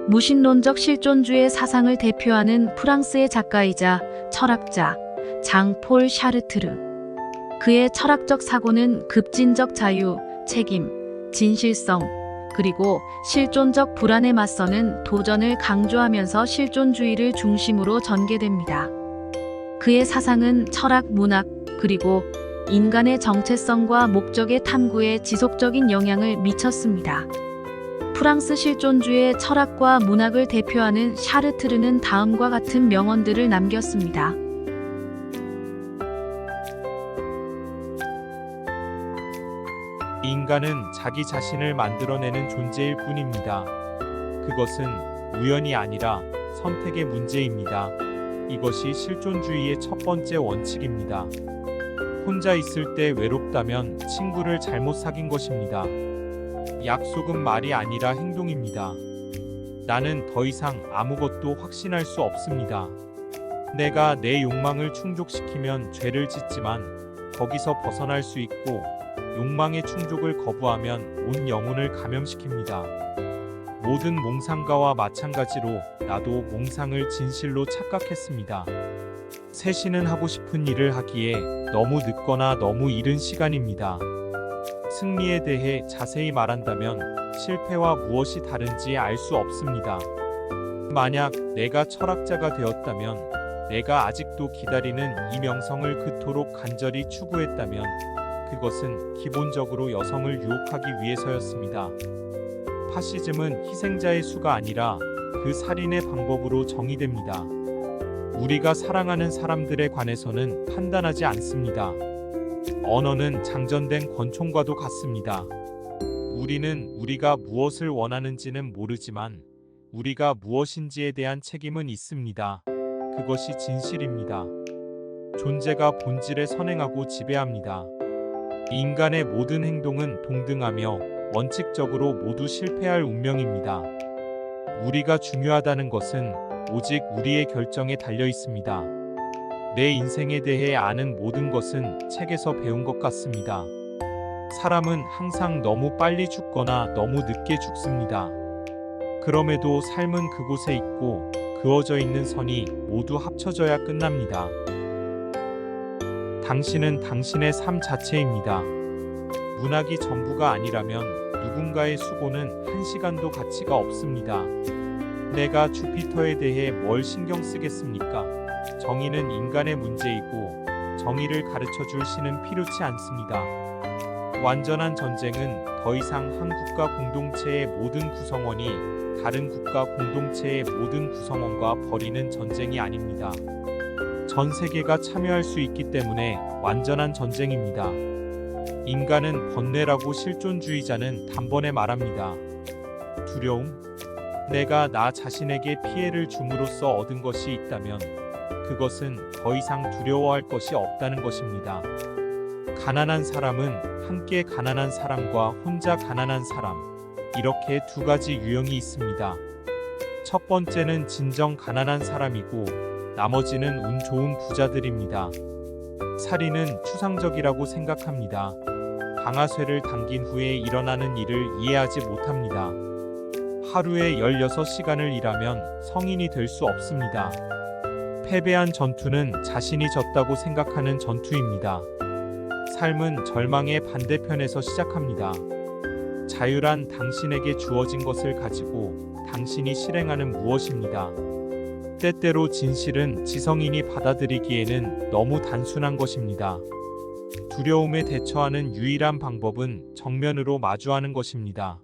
무신론적 실존주의 사상을 대표하는 프랑스의 작가이자 철학자 장 폴 샤르트르. 그의 철학적 사고는 급진적 자유, 책임, 진실성, 그리고 실존적 불안에 맞서는 도전을 강조하면서 실존주의를 중심으로 전개됩니다. 그의 사상은 철학, 문학, 그리고 인간의 정체성과 목적의 탐구에 지속적인 영향을 미쳤습니다. 프랑스 실존주의 철학과 문학을 대표하는 샤르트르는 다음과 같은 명언들을 남겼습니다. 인간은 자기 자신을 만들어내는 존재일 뿐입니다. 그것은 우연이 아니라 선택의 문제입니다. 이것이 실존주의의 첫 번째 원칙입니다. 혼자 있을 때 외롭다면 친구를 잘못 사귄 것입니다. 약속은 말이 아니라 행동입니다. 나는 더 이상 아무것도 확신할 수 없습니다. 내가 내 욕망을 충족시키면 죄를 짓지만 거기서 벗어날 수 있고 욕망의 충족을 거부하면 온 영혼을 감염시킵니다. 모든 몽상가와 마찬가지로 나도 몽상을 진실로 착각했습니다. 새신은 하고 싶은 일을 하기에 너무 늦거나 너무 이른 시간입니다. 승리에 대해 자세히 말한다면 실패와 무엇이 다른지 알 수 없습니다. 만약 내가 철학자가 되었다면, 내가 아직도 기다리는 이 명성을 그토록 간절히 추구했다면 그것은 기본적으로 여성을 유혹하기 위해서였습니다. 파시즘은 희생자의 수가 아니라 그 살인의 방법으로 정의됩니다. 우리가 사랑하는 사람들에 관해서는 판단하지 않습니다. 언어는 장전된 권총과도 같습니다. 우리는 우리가 무엇을 원하는지는 모르지만 우리가 무엇인지에 대한 책임은 있습니다. 그것이 진실입니다. 존재가 본질에 선행하고 지배합니다. 인간의 모든 행동은 동등하며 원칙적으로 모두 실패할 운명입니다. 우리가 중요하다는 것은 오직 우리의 결정에 달려 있습니다. 내 인생에 대해 아는 모든 것은 책에서 배운 것 같습니다. 사람은 항상 너무 빨리 죽거나 너무 늦게 죽습니다. 그럼에도 삶은 그곳에 있고 그어져 있는 선이 모두 합쳐져야 끝납니다. 당신은 당신의 삶 자체입니다. 문학이 전부가 아니라면 누군가의 수고는 한 시간도 가치가 없습니다. 내가 주피터에 대해 뭘 신경 쓰겠습니까? 정의는 인간의 문제이고 정의를 가르쳐줄 신은 필요치 않습니다. 완전한 전쟁은 더 이상 한 국가 공동체의 모든 구성원이 다른 국가 공동체의 모든 구성원과 벌이는 전쟁이 아닙니다. 전 세계가 참여할 수 있기 때문에 완전한 전쟁입니다. 인간은 번뇌라고 실존주의자는 단번에 말합니다. 두려움? 내가 나 자신에게 피해를 줌으로써 얻은 것이 있다면 그것은 더 이상 두려워할 것이 없다는 것입니다. 가난한 사람은 함께 가난한 사람과 혼자 가난한 사람, 이렇게 두 가지 유형이 있습니다. 첫 번째는 진정 가난한 사람이고 나머지는 운 좋은 부자들입니다. 살인은 추상적이라고 생각합니다. 방아쇠를 당긴 후에 일어나는 일을 이해하지 못합니다. 하루에 16시간을 일하면 성인이 될 수 없습니다. 패배한 전투는 자신이 졌다고 생각하는 전투입니다. 삶은 절망의 반대편에서 시작합니다. 자유란 당신에게 주어진 것을 가지고 당신이 실행하는 무엇입니다. 때때로 진실은 지성인이 받아들이기에는 너무 단순한 것입니다. 두려움에 대처하는 유일한 방법은 정면으로 마주하는 것입니다.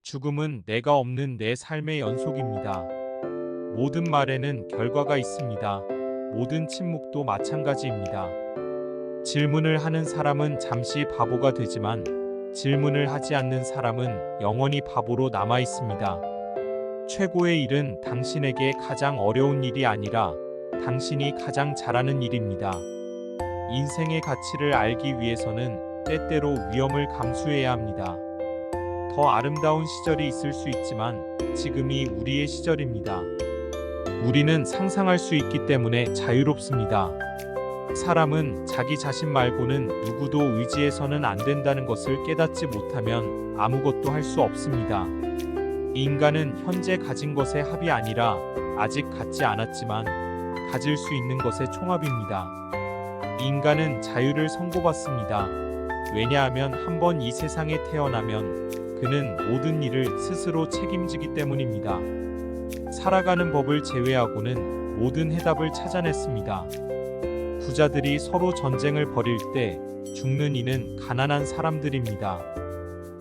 죽음은 내가 없는 내 삶의 연속입니다. 모든 말에는 결과가 있습니다. 모든 침묵도 마찬가지입니다. 질문을 하는 사람은 잠시 바보가 되지만 질문을 하지 않는 사람은 영원히 바보로 남아 있습니다. 최고의 일은 당신에게 가장 어려운 일이 아니라 당신이 가장 잘하는 일입니다. 인생의 가치를 알기 위해서는 때때로 위험을 감수해야 합니다. 더 아름다운 시절이 있을 수 있지만 지금이 우리의 시절입니다. 우리는 상상할 수 있기 때문에 자유롭습니다. 사람은 자기 자신 말고는 누구도 의지해서는 안 된다는 것을 깨닫지 못하면 아무것도 할 수 없습니다. 인간은 현재 가진 것의 합이 아니라 아직 갖지 않았지만 가질 수 있는 것의 총합입니다. 인간은 자유를 선고받습니다. 왜냐하면 한번 이 세상에 태어나면 그는 모든 일을 스스로 책임지기 때문입니다. 살아가는 법을 제외하고는 모든 해답을 찾아냈습니다. 부자들이 서로 전쟁을 벌일 때 죽는 이는 가난한 사람들입니다.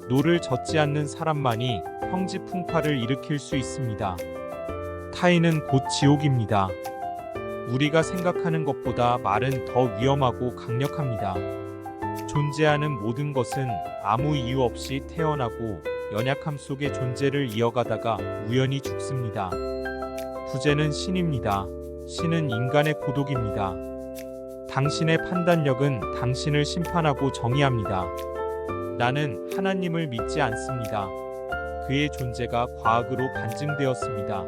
노를 젓지 않는 사람만이 평지풍파를 일으킬 수 있습니다. 타인은 곧 지옥입니다. 우리가 생각하는 것보다 말은 더 위험하고 강력합니다. 존재하는 모든 것은 아무 이유 없이 태어나고 연약함 속에 존재를 이어가다가 우연히 죽습니다. 부재는 신입니다. 신은 인간의 고독입니다. 당신의 판단력은 당신을 심판하고 정의합니다. 나는 하나님을 믿지 않습니다. 그의 존재가 과학으로 반증되었습니다.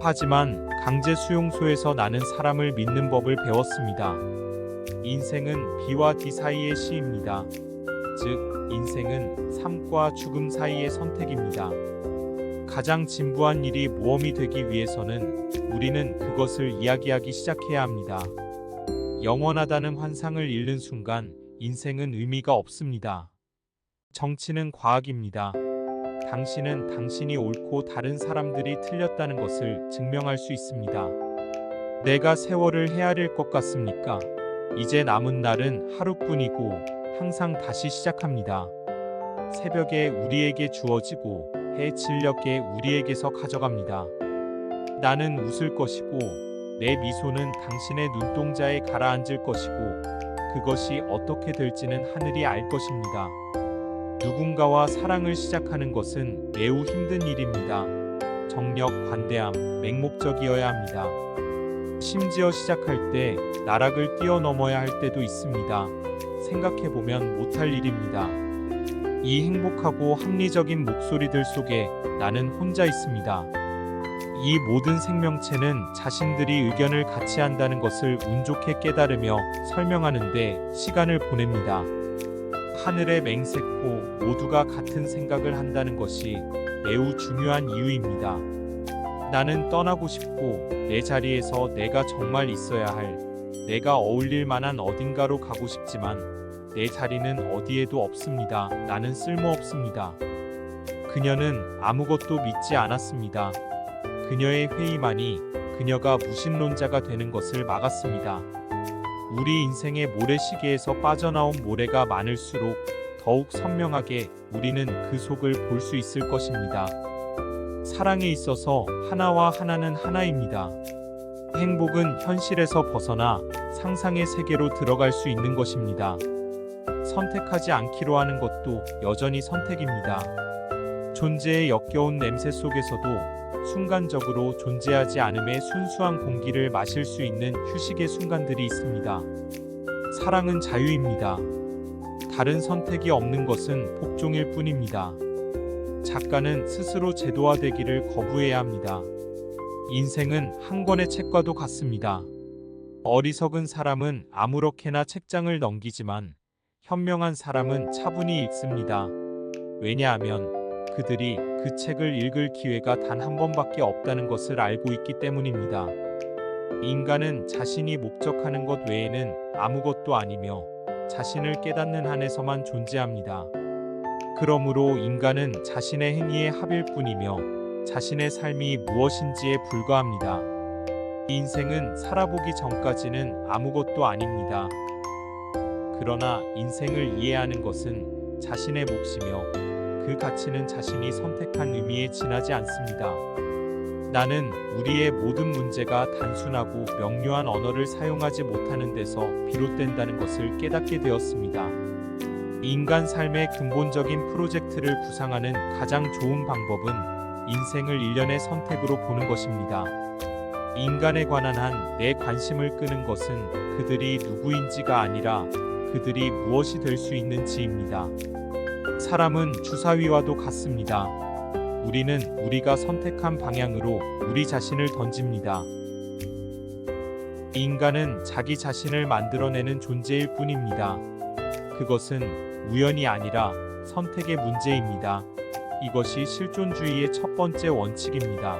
하지만 강제 수용소에서 나는 사람을 믿는 법을 배웠습니다. 인생은 B와 D 사이의 시입니다. 즉, 인생은 삶과 죽음 사이의 선택입니다. 가장 진부한 일이 모험이 되기 위해서는 우리는 그것을 이야기하기 시작해야 합니다. 영원하다는 환상을 잃는 순간 인생은 의미가 없습니다. 정치는 과학입니다. 당신은 당신이 옳고 다른 사람들이 틀렸다는 것을 증명할 수 있습니다. 내가 세월을 헤아릴 것 같습니까? 이제 남은 날은 하루뿐이고 항상 다시 시작합니다. 새벽에 우리에게 주어지고 해 진녘에 우리에게서 가져갑니다. 나는 웃을 것이고 내 미소는 당신의 눈동자에 가라앉을 것이고 그것이 어떻게 될지는 하늘이 알 것입니다. 누군가와 사랑을 시작하는 것은 매우 힘든 일입니다. 정력, 관대함, 맹목적이어야 합니다. 심지어 시작할 때 나락을 뛰어넘어야 할 때도 있습니다. 생각해보면 못할 일입니다. 이 행복하고 합리적인 목소리들 속에 나는 혼자 있습니다. 이 모든 생명체는 자신들이 의견을 같이 한다는 것을 운 좋게 깨달으며 설명하는데 시간을 보냅니다. 하늘의 맹세코 모두가 같은 생각을 한다는 것이 매우 중요한 이유입니다. 나는 떠나고 싶고 내 자리에서 내가 정말 있어야 할, 내가 어울릴 만한 어딘가로 가고 싶지만 내 자리는 어디에도 없습니다. 나는 쓸모없습니다. 그녀는 아무것도 믿지 않았습니다. 그녀의 회의만이 그녀가 무신론자가 되는 것을 막았습니다. 우리 인생의 모래시계에서 빠져나온 모래가 많을수록 더욱 선명하게 우리는 그 속을 볼 수 있을 것입니다. 사랑에 있어서 하나와 하나는 하나입니다. 행복은 현실에서 벗어나 상상의 세계로 들어갈 수 있는 것입니다. 선택하지 않기로 하는 것도 여전히 선택입니다. 존재의 역겨운 냄새 속에서도 순간적으로 존재하지 않음의 순수한 공기를 마실 수 있는 휴식의 순간들이 있습니다. 사랑은 자유입니다. 다른 선택이 없는 것은 복종일 뿐입니다. 작가는 스스로 제도화되기를 거부해야 합니다. 인생은 한 권의 책과도 같습니다. 어리석은 사람은 아무렇게나 책장을 넘기지만 현명한 사람은 차분히 읽습니다. 왜냐하면 그들이 그 책을 읽을 기회가 단 한 번밖에 없다는 것을 알고 있기 때문입니다. 인간은 자신이 목적하는 것 외에는 아무것도 아니며 자신을 깨닫는 한에서만 존재합니다. 그러므로 인간은 자신의 행위의 합일 뿐이며 자신의 삶이 무엇인지에 불과합니다. 인생은 살아보기 전까지는 아무것도 아닙니다. 그러나 인생을 이해하는 것은 자신의 몫이며 그 가치는 자신이 선택한 의미에 지나지 않습니다. 나는 우리의 모든 문제가 단순하고 명료한 언어를 사용하지 못하는 데서 비롯된다는 것을 깨닫게 되었습니다. 인간 삶의 근본적인 프로젝트를 구상하는 가장 좋은 방법은 인생을 일련의 선택으로 보는 것입니다. 인간에 관한 한 내 관심을 끄는 것은 그들이 누구인지가 아니라 그들이 무엇이 될 수 있는지입니다. 사람은 주사위와도 같습니다. 우리는 우리가 선택한 방향으로 우리 자신을 던집니다. 인간은 자기 자신을 만들어내는 존재일 뿐입니다. 그것은 우연이 아니라 선택의 문제입니다. 이것이 실존주의의 첫 번째 원칙입니다.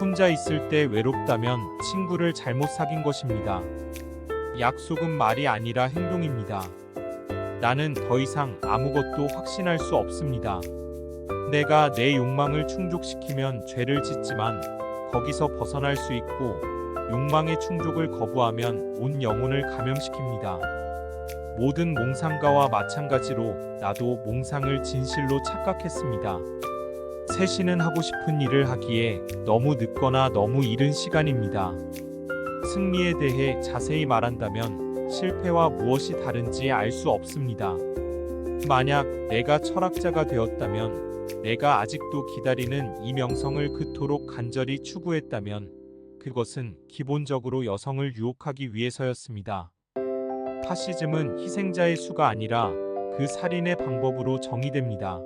혼자 있을 때 외롭다면 친구를 잘못 사귄 것입니다. 약속은 말이 아니라 행동입니다. 나는 더 이상 아무것도 확신할 수 없습니다. 내가 내 욕망을 충족시키면 죄를 짓지만 거기서 벗어날 수 있고 욕망의 충족을 거부하면 온 영혼을 감염시킵니다. 모든 몽상가와 마찬가지로 나도 몽상을 진실로 착각했습니다. 새신은 하고 싶은 일을 하기에 너무 늦거나 너무 이른 시간입니다. 승리에 대해 자세히 말한다면 실패와 무엇이 다른지 알 수 없습니다. 만약 내가 철학자가 되었다면, 내가 아직도 기다리는 이 명성을 그토록 간절히 추구했다면 그것은 기본적으로 여성을 유혹하기 위해서였습니다. 파시즘은 희생자의 수가 아니라 그 살인의 방법으로 정의됩니다.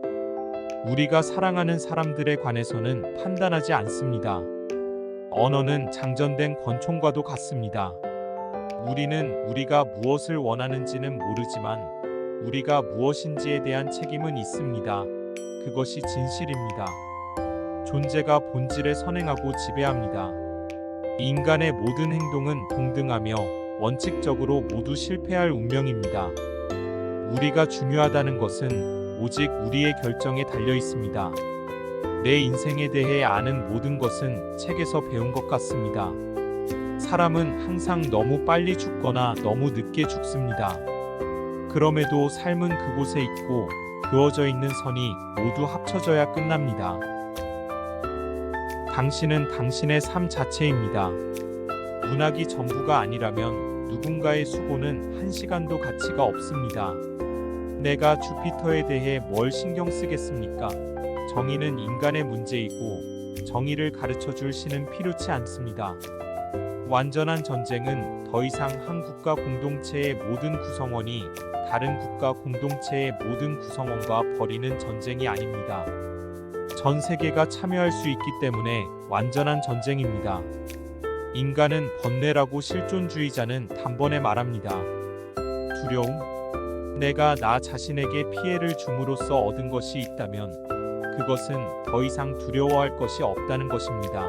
우리가 사랑하는 사람들에 관해서는 판단하지 않습니다. 언어는 장전된 권총과도 같습니다. 우리는 우리가 무엇을 원하는지는 모르지만 우리가 무엇인지에 대한 책임은 있습니다. 그것이 진실입니다. 존재가 본질에 선행하고 지배합니다. 인간의 모든 행동은 동등하며 원칙적으로 모두 실패할 운명입니다. 우리가 중요하다는 것은 오직 우리의 결정에 달려 있습니다. 내 인생에 대해 아는 모든 것은 책에서 배운 것 같습니다. 사람은 항상 너무 빨리 죽거나 너무 늦게 죽습니다. 그럼에도 삶은 그곳에 있고 그어져 있는 선이 모두 합쳐져야 끝납니다. 당신은 당신의 삶 자체입니다. 문학이 전부가 아니라면 누군가의 수고는 한 시간도 가치가 없습니다. 내가 주피터에 대해 뭘 신경 쓰겠습니까? 정의는 인간의 문제이고 정의를 가르쳐 줄 신은 필요치 않습니다. 완전한 전쟁은 더 이상 한 국가 공동체의 모든 구성원이 다른 국가 공동체의 모든 구성원과 벌이는 전쟁이 아닙니다. 전 세계가 참여할 수 있기 때문에 완전한 전쟁입니다. 인간은 번뇌라고 실존주의자는 단번에 말합니다. 두려움? 내가 나 자신에게 피해를 줌으로써 얻은 것이 있다면 그것은 더 이상 두려워할 것이 없다는 것입니다.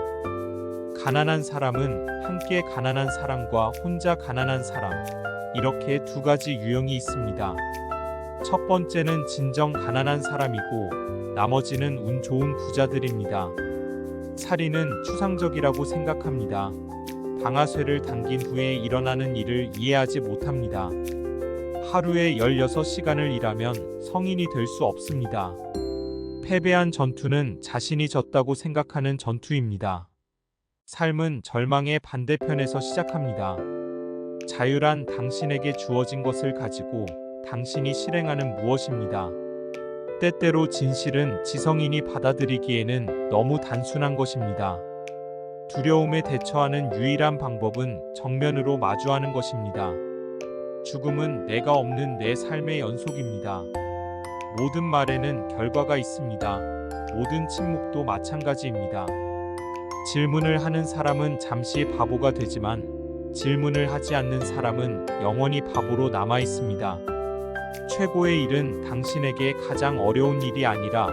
가난한 사람은 함께 가난한 사람과 혼자 가난한 사람, 이렇게 두 가지 유형이 있습니다. 첫 번째는 진정 가난한 사람이고 나머지는 운 좋은 부자들입니다. 살인은 추상적이라고 생각합니다. 방아쇠를 당긴 후에 일어나는 일을 이해하지 못합니다. 하루에 16시간을 일하면 성인이 될 수 없습니다. 패배한 전투는 자신이 졌다고 생각하는 전투입니다. 삶은 절망의 반대편에서 시작합니다. 자유란 당신에게 주어진 것을 가지고 당신이 실행하는 무엇입니다. 때때로 진실은 지성인이 받아들이기에는 너무 단순한 것입니다. 두려움에 대처하는 유일한 방법은 정면으로 마주하는 것입니다. 죽음은 내가 없는 내 삶의 연속입니다. 모든 말에는 결과가 있습니다. 모든 침묵도 마찬가지입니다. 질문을 하는 사람은 잠시 바보가 되지만 질문을 하지 않는 사람은 영원히 바보로 남아 있습니다. 최고의 일은 당신에게 가장 어려운 일이 아니라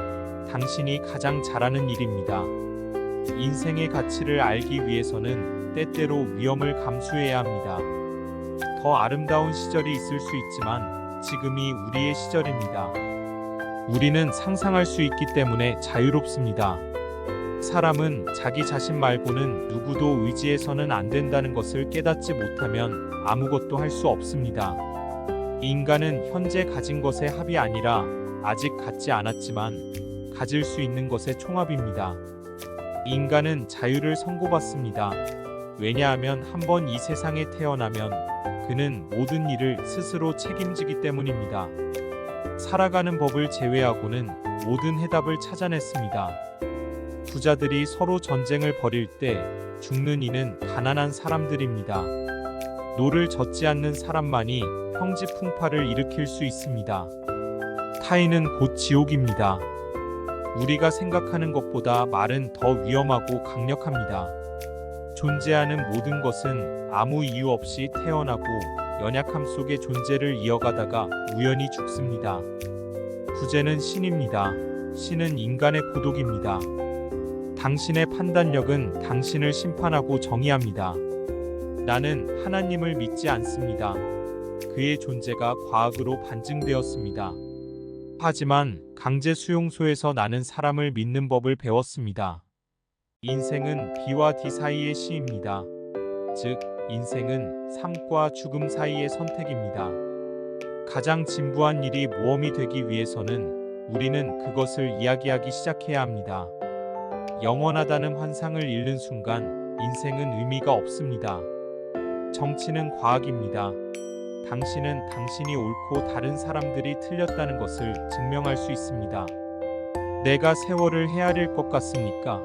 당신이 가장 잘하는 일입니다. 인생의 가치를 알기 위해서는 때때로 위험을 감수해야 합니다. 더 아름다운 시절이 있을 수 있지만 지금이 우리의 시절입니다. 우리는 상상할 수 있기 때문에 자유롭습니다. 사람은 자기 자신 말고는 누구도 의지해서는 안 된다는 것을 깨닫지 못하면 아무것도 할 수 없습니다. 인간은 현재 가진 것의 합이 아니라 아직 갖지 않았지만 가질 수 있는 것의 총합입니다. 인간은 자유를 선고받습니다. 왜냐하면 한번 이 세상에 태어나면 그는 모든 일을 스스로 책임지기 때문입니다. 살아가는 법을 제외하고는 모든 해답을 찾아냈습니다. 부자들이 서로 전쟁을 벌일 때 죽는 이는 가난한 사람들입니다. 노를 젓지 않는 사람만이 형지풍파를 일으킬 수 있습니다. 타인은 곧 지옥입니다. 우리가 생각하는 것보다 말은 더 위험하고 강력합니다. 존재하는 모든 것은 아무 이유 없이 태어나고 연약함 속의 존재를 이어가다가 우연히 죽습니다. 부재는 신입니다. 신은 인간의 고독입니다. 당신의 판단력은 당신을 심판하고 정의합니다. 나는 하나님을 믿지 않습니다. 그의 존재가 과학으로 반증되었습니다. 하지만 강제 수용소에서 나는 사람을 믿는 법을 배웠습니다. 인생은 B와 D 사이의 시입니다. 즉, 인생은 삶과 죽음 사이의 선택입니다. 가장 진부한 일이 모험이 되기 위해서는 우리는 그것을 이야기하기 시작해야 합니다. 영원하다는 환상을 잃는 순간 인생은 의미가 없습니다. 정치는 과학입니다. 당신은 당신이 옳고 다른 사람들이 틀렸다는 것을 증명할 수 있습니다. 내가 세월을 헤아릴 것 같습니까?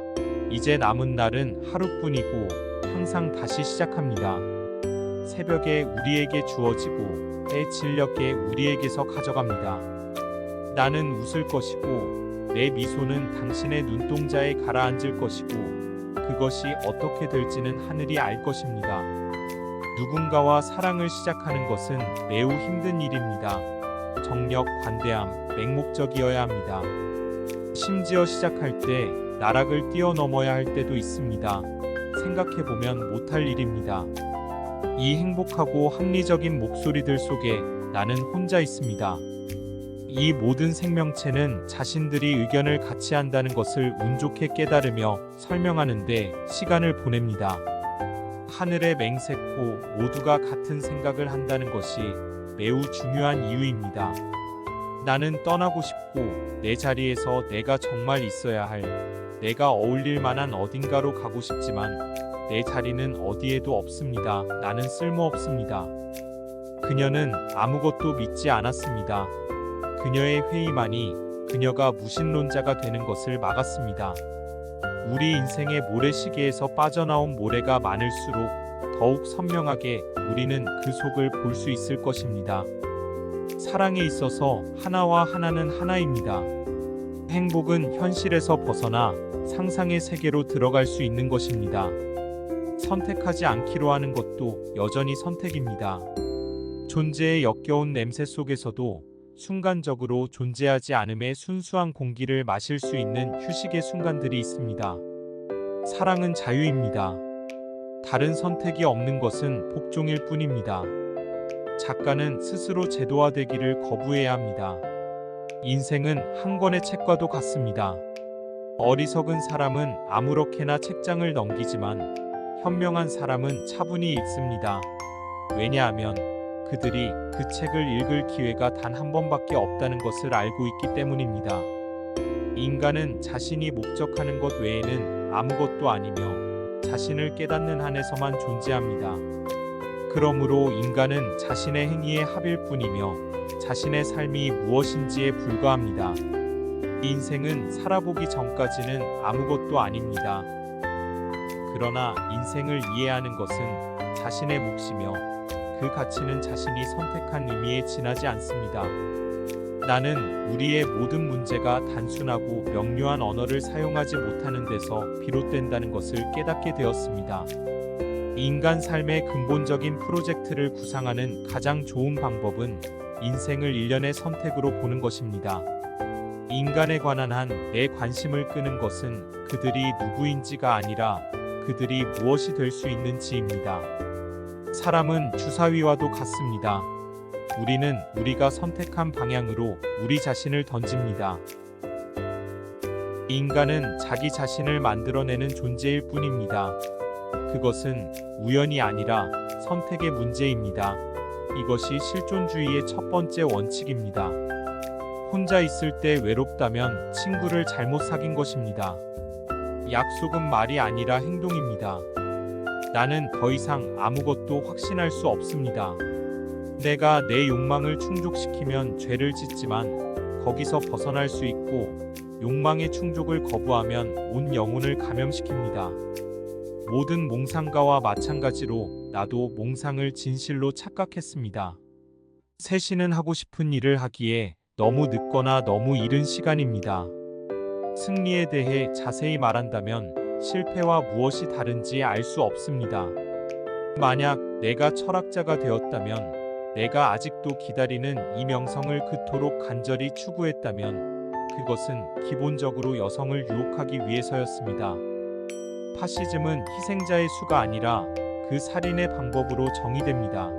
이제 남은 날은 하루뿐이고 항상 다시 시작합니다. 새벽에 우리에게 주어지고 때 진녘에 우리에게서 가져갑니다. 나는 웃을 것이고 내 미소는 당신의 눈동자에 가라앉을 것이고 그것이 어떻게 될지는 하늘이 알 것입니다. 누군가와 사랑을 시작하는 것은 매우 힘든 일입니다. 정력, 관대함, 맹목적이어야 합니다. 심지어 시작할 때 나락을 뛰어넘어야 할 때도 있습니다. 생각해보면 못할 일입니다. 이 행복하고 합리적인 목소리들 속에 나는 혼자 있습니다. 이 모든 생명체는 자신들이 의견을 같이 한다는 것을 운 좋게 깨달으며 설명하는데 시간을 보냅니다. 하늘의 맹세코 모두가 같은 생각을 한다는 것이 매우 중요한 이유입니다. 나는 떠나고 싶고 내 자리에서 내가 정말 있어야 할 내가 어울릴 만한 어딘가로 가고 싶지만 내 자리는 어디에도 없습니다. 나는 쓸모없습니다. 그녀는 아무것도 믿지 않았습니다. 그녀의 회의만이 그녀가 무신론자가 되는 것을 막았습니다. 우리 인생의 모래시계에서 빠져나온 모래가 많을수록 더욱 선명하게 우리는 그 속을 볼 수 있을 것입니다. 사랑에 있어서 하나와 하나는 하나입니다. 행복은 현실에서 벗어나 상상의 세계로 들어갈 수 있는 것입니다. 선택하지 않기로 하는 것도 여전히 선택입니다. 존재의 역겨운 냄새 속에서도 순간적으로 존재하지 않음의 순수한 공기를 마실 수 있는 휴식의 순간들이 있습니다. 사랑은 자유입니다. 다른 선택이 없는 것은 복종일 뿐입니다. 작가는 스스로 제도화되기를 거부해야 합니다. 인생은 한 권의 책과도 같습니다. 어리석은 사람은 아무렇게나 책장을 넘기지만 현명한 사람은 차분히 읽습니다. 왜냐하면 그들이 그 책을 읽을 기회가 단 한 번밖에 없다는 것을 알고 있기 때문입니다. 인간은 자신이 목적하는 것 외에는 아무것도 아니며 자신을 깨닫는 한에서만 존재합니다. 그러므로 인간은 자신의 행위의 합일 뿐이며 자신의 삶이 무엇인지에 불과합니다. 인생은 살아보기 전까지는 아무것도 아닙니다. 그러나 인생을 이해하는 것은 자신의 몫이며 그 가치는 자신이 선택한 의미에 지나지 않습니다. 나는 우리의 모든 문제가 단순하고 명료한 언어를 사용하지 못하는 데서 비롯된다는 것을 깨닫게 되었습니다. 인간 삶의 근본적인 프로젝트를 구상하는 가장 좋은 방법은 인생을 일련의 선택으로 보는 것입니다. 인간에 관한 한 내 관심을 끄는 것은 그들이 누구인지가 아니라 그들이 무엇이 될 수 있는지입니다. 사람은 주사위와도 같습니다. 우리는 우리가 선택한 방향으로 우리 자신을 던집니다. 인간은 자기 자신을 만들어내는 존재일 뿐입니다. 그것은 우연이 아니라 선택의 문제입니다. 이것이 실존주의의 첫 번째 원칙입니다. 혼자 있을 때 외롭다면 친구를 잘못 사귄 것입니다. 약속은 말이 아니라 행동입니다. 나는 더 이상 아무것도 확신할 수 없습니다. 내가 내 욕망을 충족시키면 죄를 짓지만 거기서 벗어날 수 있고 욕망의 충족을 거부하면 온 영혼을 감염시킵니다. 모든 몽상가와 마찬가지로 나도 몽상을 진실로 착각했습니다. 새신은 하고 싶은 일을 하기에 너무 늦거나 너무 이른 시간입니다. 승리에 대해 자세히 말한다면 실패와 무엇이 다른지 알 수 없습니다. 만약 내가 철학자가 되었다면, 내가 아직도 기다리는 이 명성을 그토록 간절히 추구했다면, 그것은 기본적으로 여성을 유혹하기 위해서였습니다. 파시즘은 희생자의 수가 아니라 그 살인의 방법으로 정의됩니다.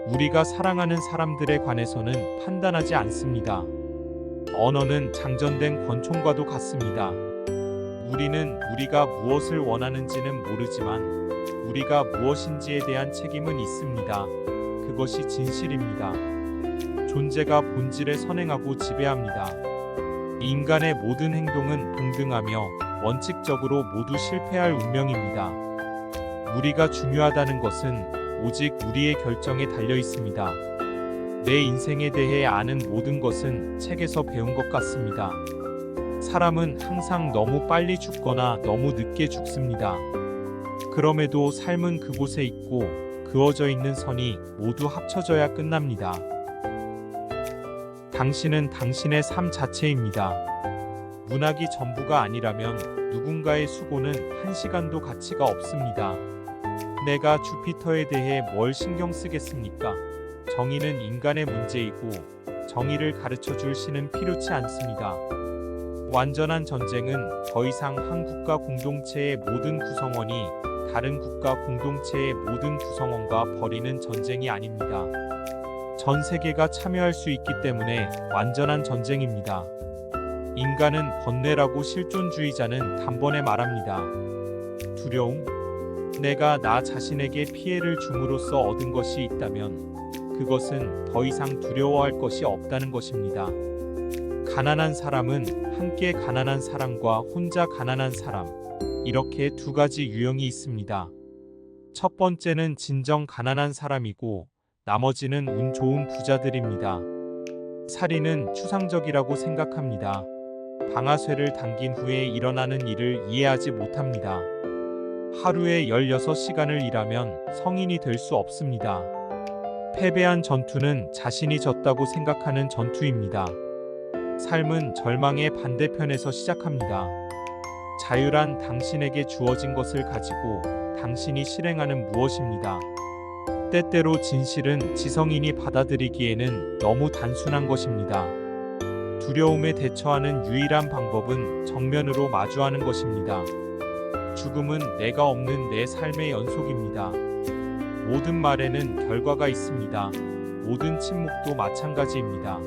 우리가 사랑하는 사람들에 관해서는 판단하지 않습니다. 언어는 장전된 권총과도 같습니다. 우리는 우리가 무엇을 원하는지는 모르지만 우리가 무엇인지에 대한 책임은 있습니다. 그것이 진실입니다. 존재가 본질에 선행하고 지배합니다. 인간의 모든 행동은 동등하며 원칙적으로 모두 실패할 운명입니다. 우리가 중요하다는 것은 오직 우리의 결정에 달려 있습니다. 내 인생에 대해 아는 모든 것은 책에서 배운 것 같습니다. 사람은 항상 너무 빨리 죽거나 너무 늦게 죽습니다. 그럼에도 삶은 그곳에 있고 그어져 있는 선이 모두 합쳐져야 끝납니다. 당신은 당신의 삶 자체입니다. 문학이 전부가 아니라면 누군가의 수고는 한 시간도 가치가 없습니다. 내가 주피터에 대해 뭘 신경 쓰겠습니까? 정의는 인간의 문제이고 정의를 가르쳐 줄 신은 필요치 않습니다. 완전한 전쟁은 더 이상 한 국가 공동체의 모든 구성원이 다른 국가 공동체의 모든 구성원과 벌이는 전쟁이 아닙니다. 전 세계가 참여할 수 있기 때문에 완전한 전쟁입니다. 인간은 번뇌라고 실존주의자는 단번에 말합니다. 두려움? 내가 나 자신에게 피해를 줌으로써 얻은 것이 있다면 그것은 더 이상 두려워할 것이 없다는 것입니다. 가난한 사람은 함께 가난한 사람과 혼자 가난한 사람, 이렇게 두 가지 유형이 있습니다. 첫 번째는 진정 가난한 사람이고 나머지는 운 좋은 부자들입니다. 살인은 추상적이라고 생각합니다. 방아쇠를 당긴 후에 일어나는 일을 이해하지 못합니다. 하루에 16시간을 일하면 성인이 될 수 없습니다. 패배한 전투는 자신이 졌다고 생각하는 전투입니다. 삶은 절망의 반대편에서 시작합니다. 자유란 당신에게 주어진 것을 가지고 당신이 실행하는 무엇입니다. 때때로 진실은 지성인이 받아들이기에는 너무 단순한 것입니다. 두려움에 대처하는 유일한 방법은 정면으로 마주하는 것입니다. 죽음은 내가 없는 내 삶의 연속입니다. 모든 말에는 결과가 있습니다. 모든 침묵도 마찬가지입니다.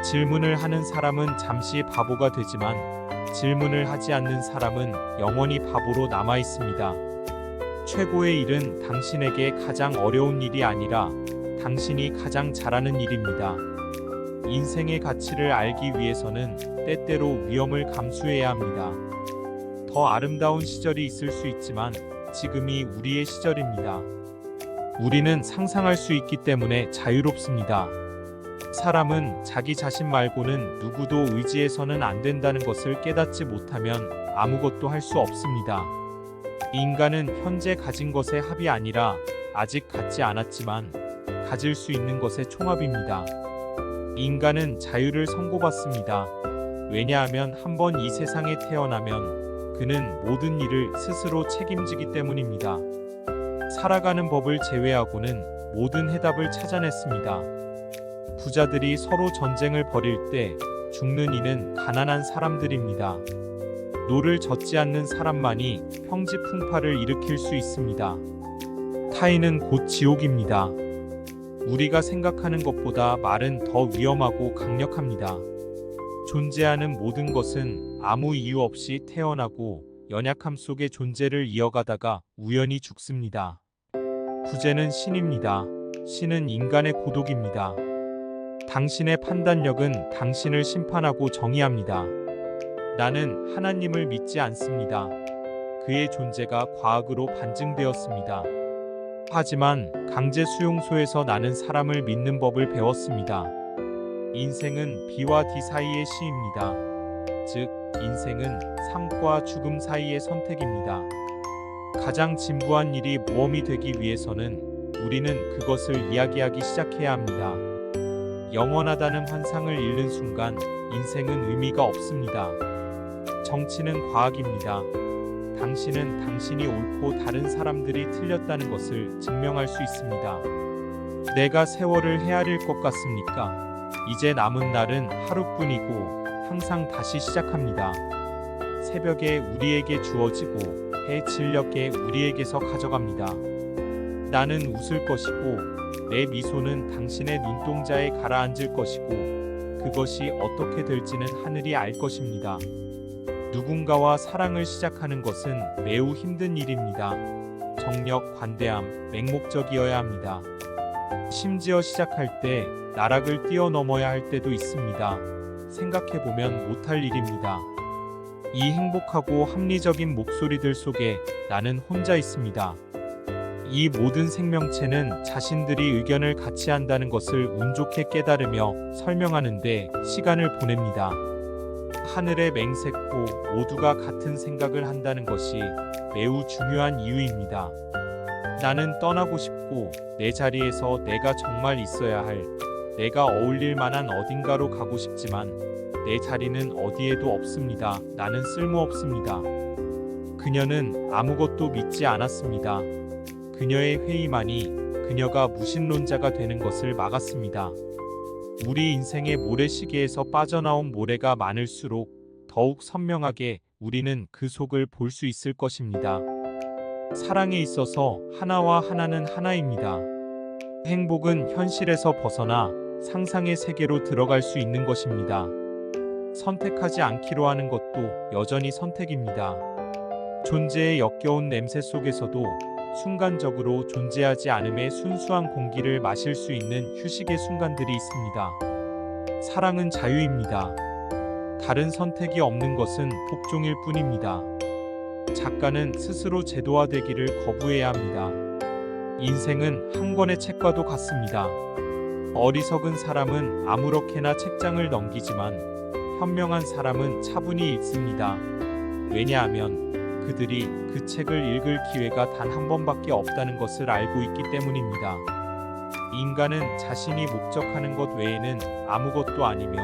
질문을 하는 사람은 잠시 바보가 되지만 질문을 하지 않는 사람은 영원히 바보로 남아 있습니다. 최고의 일은 당신에게 가장 어려운 일이 아니라 당신이 가장 잘하는 일입니다. 인생의 가치를 알기 위해서는 때때로 위험을 감수해야 합니다. 더 아름다운 시절이 있을 수 있지만 지금이 우리의 시절입니다. 우리는 상상할 수 있기 때문에 자유롭습니다. 사람은 자기 자신 말고는 누구도 의지해서는 안 된다는 것을 깨닫지 못하면 아무것도 할 수 없습니다. 인간은 현재 가진 것의 합이 아니라 아직 갖지 않았지만 가질 수 있는 것의 총합입니다. 인간은 자유를 선고받습니다. 왜냐하면 한번 이 세상에 태어나면 그는 모든 일을 스스로 책임지기 때문입니다. 살아가는 법을 제외하고는 모든 해답을 찾아냈습니다. 부자들이 서로 전쟁을 벌일 때 죽는 이는 가난한 사람들입니다. 노를 젓지 않는 사람만이 평지풍파를 일으킬 수 있습니다. 타인은 곧 지옥입니다. 우리가 생각하는 것보다 말은 더 위험하고 강력합니다. 존재하는 모든 것은 아무 이유 없이 태어나고 연약함 속에 존재를 이어가다가 우연히 죽습니다. 부재는 신입니다. 신은 인간의 고독입니다. 당신의 판단력은 당신을 심판하고 정의합니다. 나는 하나님을 믿지 않습니다. 그의 존재가 과학으로 반증되었습니다. 하지만 강제 수용소에서 나는 사람을 믿는 법을 배웠습니다. 인생은 B와 D 사이의 시입니다. 즉, 인생은 삶과 죽음 사이의 선택입니다. 가장 진부한 일이 모험이 되기 위해서는 우리는 그것을 이야기하기 시작해야 합니다. 영원하다는 환상을 잃는 순간 인생은 의미가 없습니다. 정치는 과학입니다. 당신은 당신이 옳고 다른 사람들이 틀렸다는 것을 증명할 수 있습니다. 내가 세월을 헤아릴 것 같습니까? 이제 남은 날은 하루뿐이고 항상 다시 시작합니다. 새벽에 우리에게 주어지고 해 진녘에 우리에게서 가져갑니다. 나는 웃을 것이고 내 미소는 당신의 눈동자에 가라앉을 것이고 그것이 어떻게 될지는 하늘이 알 것입니다. 누군가와 사랑을 시작하는 것은 매우 힘든 일입니다. 정력, 관대함, 맹목적이어야 합니다. 심지어 시작할 때 나락을 뛰어넘어야 할 때도 있습니다. 생각해보면 못할 일입니다. 이 행복하고 합리적인 목소리들 속에 나는 혼자 있습니다. 이 모든 생명체는 자신들이 의견을 같이 한다는 것을 운 좋게 깨달으며 설명하는데 시간을 보냅니다. 하늘의 맹세코 모두가 같은 생각을 한다는 것이 매우 중요한 이유입니다. 나는 떠나고 싶고 내 자리에서 내가 정말 있어야 할 내가 어울릴 만한 어딘가로 가고 싶지만 내 자리는 어디에도 없습니다. 나는 쓸모없습니다. 그녀는 아무것도 믿지 않았습니다. 그녀의 회의만이 그녀가 무신론자가 되는 것을 막았습니다. 우리 인생의 모래시계에서 빠져나온 모래가 많을수록 더욱 선명하게 우리는 그 속을 볼 수 있을 것입니다. 사랑에 있어서 하나와 하나는 하나입니다. 행복은 현실에서 벗어나 상상의 세계로 들어갈 수 있는 것입니다. 선택하지 않기로 하는 것도 여전히 선택입니다. 존재의 역겨운 냄새 속에서도 순간적으로 존재하지 않음의 순수한 공기를 마실 수 있는 휴식의 순간들이 있습니다. 사랑은 자유입니다. 다른 선택이 없는 것은 복종일 뿐입니다. 작가는 스스로 제도화되기를 거부해야 합니다. 인생은 한 권의 책과도 같습니다. 어리석은 사람은 아무렇게나 책장을 넘기지만 현명한 사람은 차분히 읽습니다. 왜냐하면 그들이 그 책을 읽을 기회가 단 한 번밖에 없다는 것을 알고 있기 때문입니다. 인간은 자신이 목적하는 것 외에는 아무것도 아니며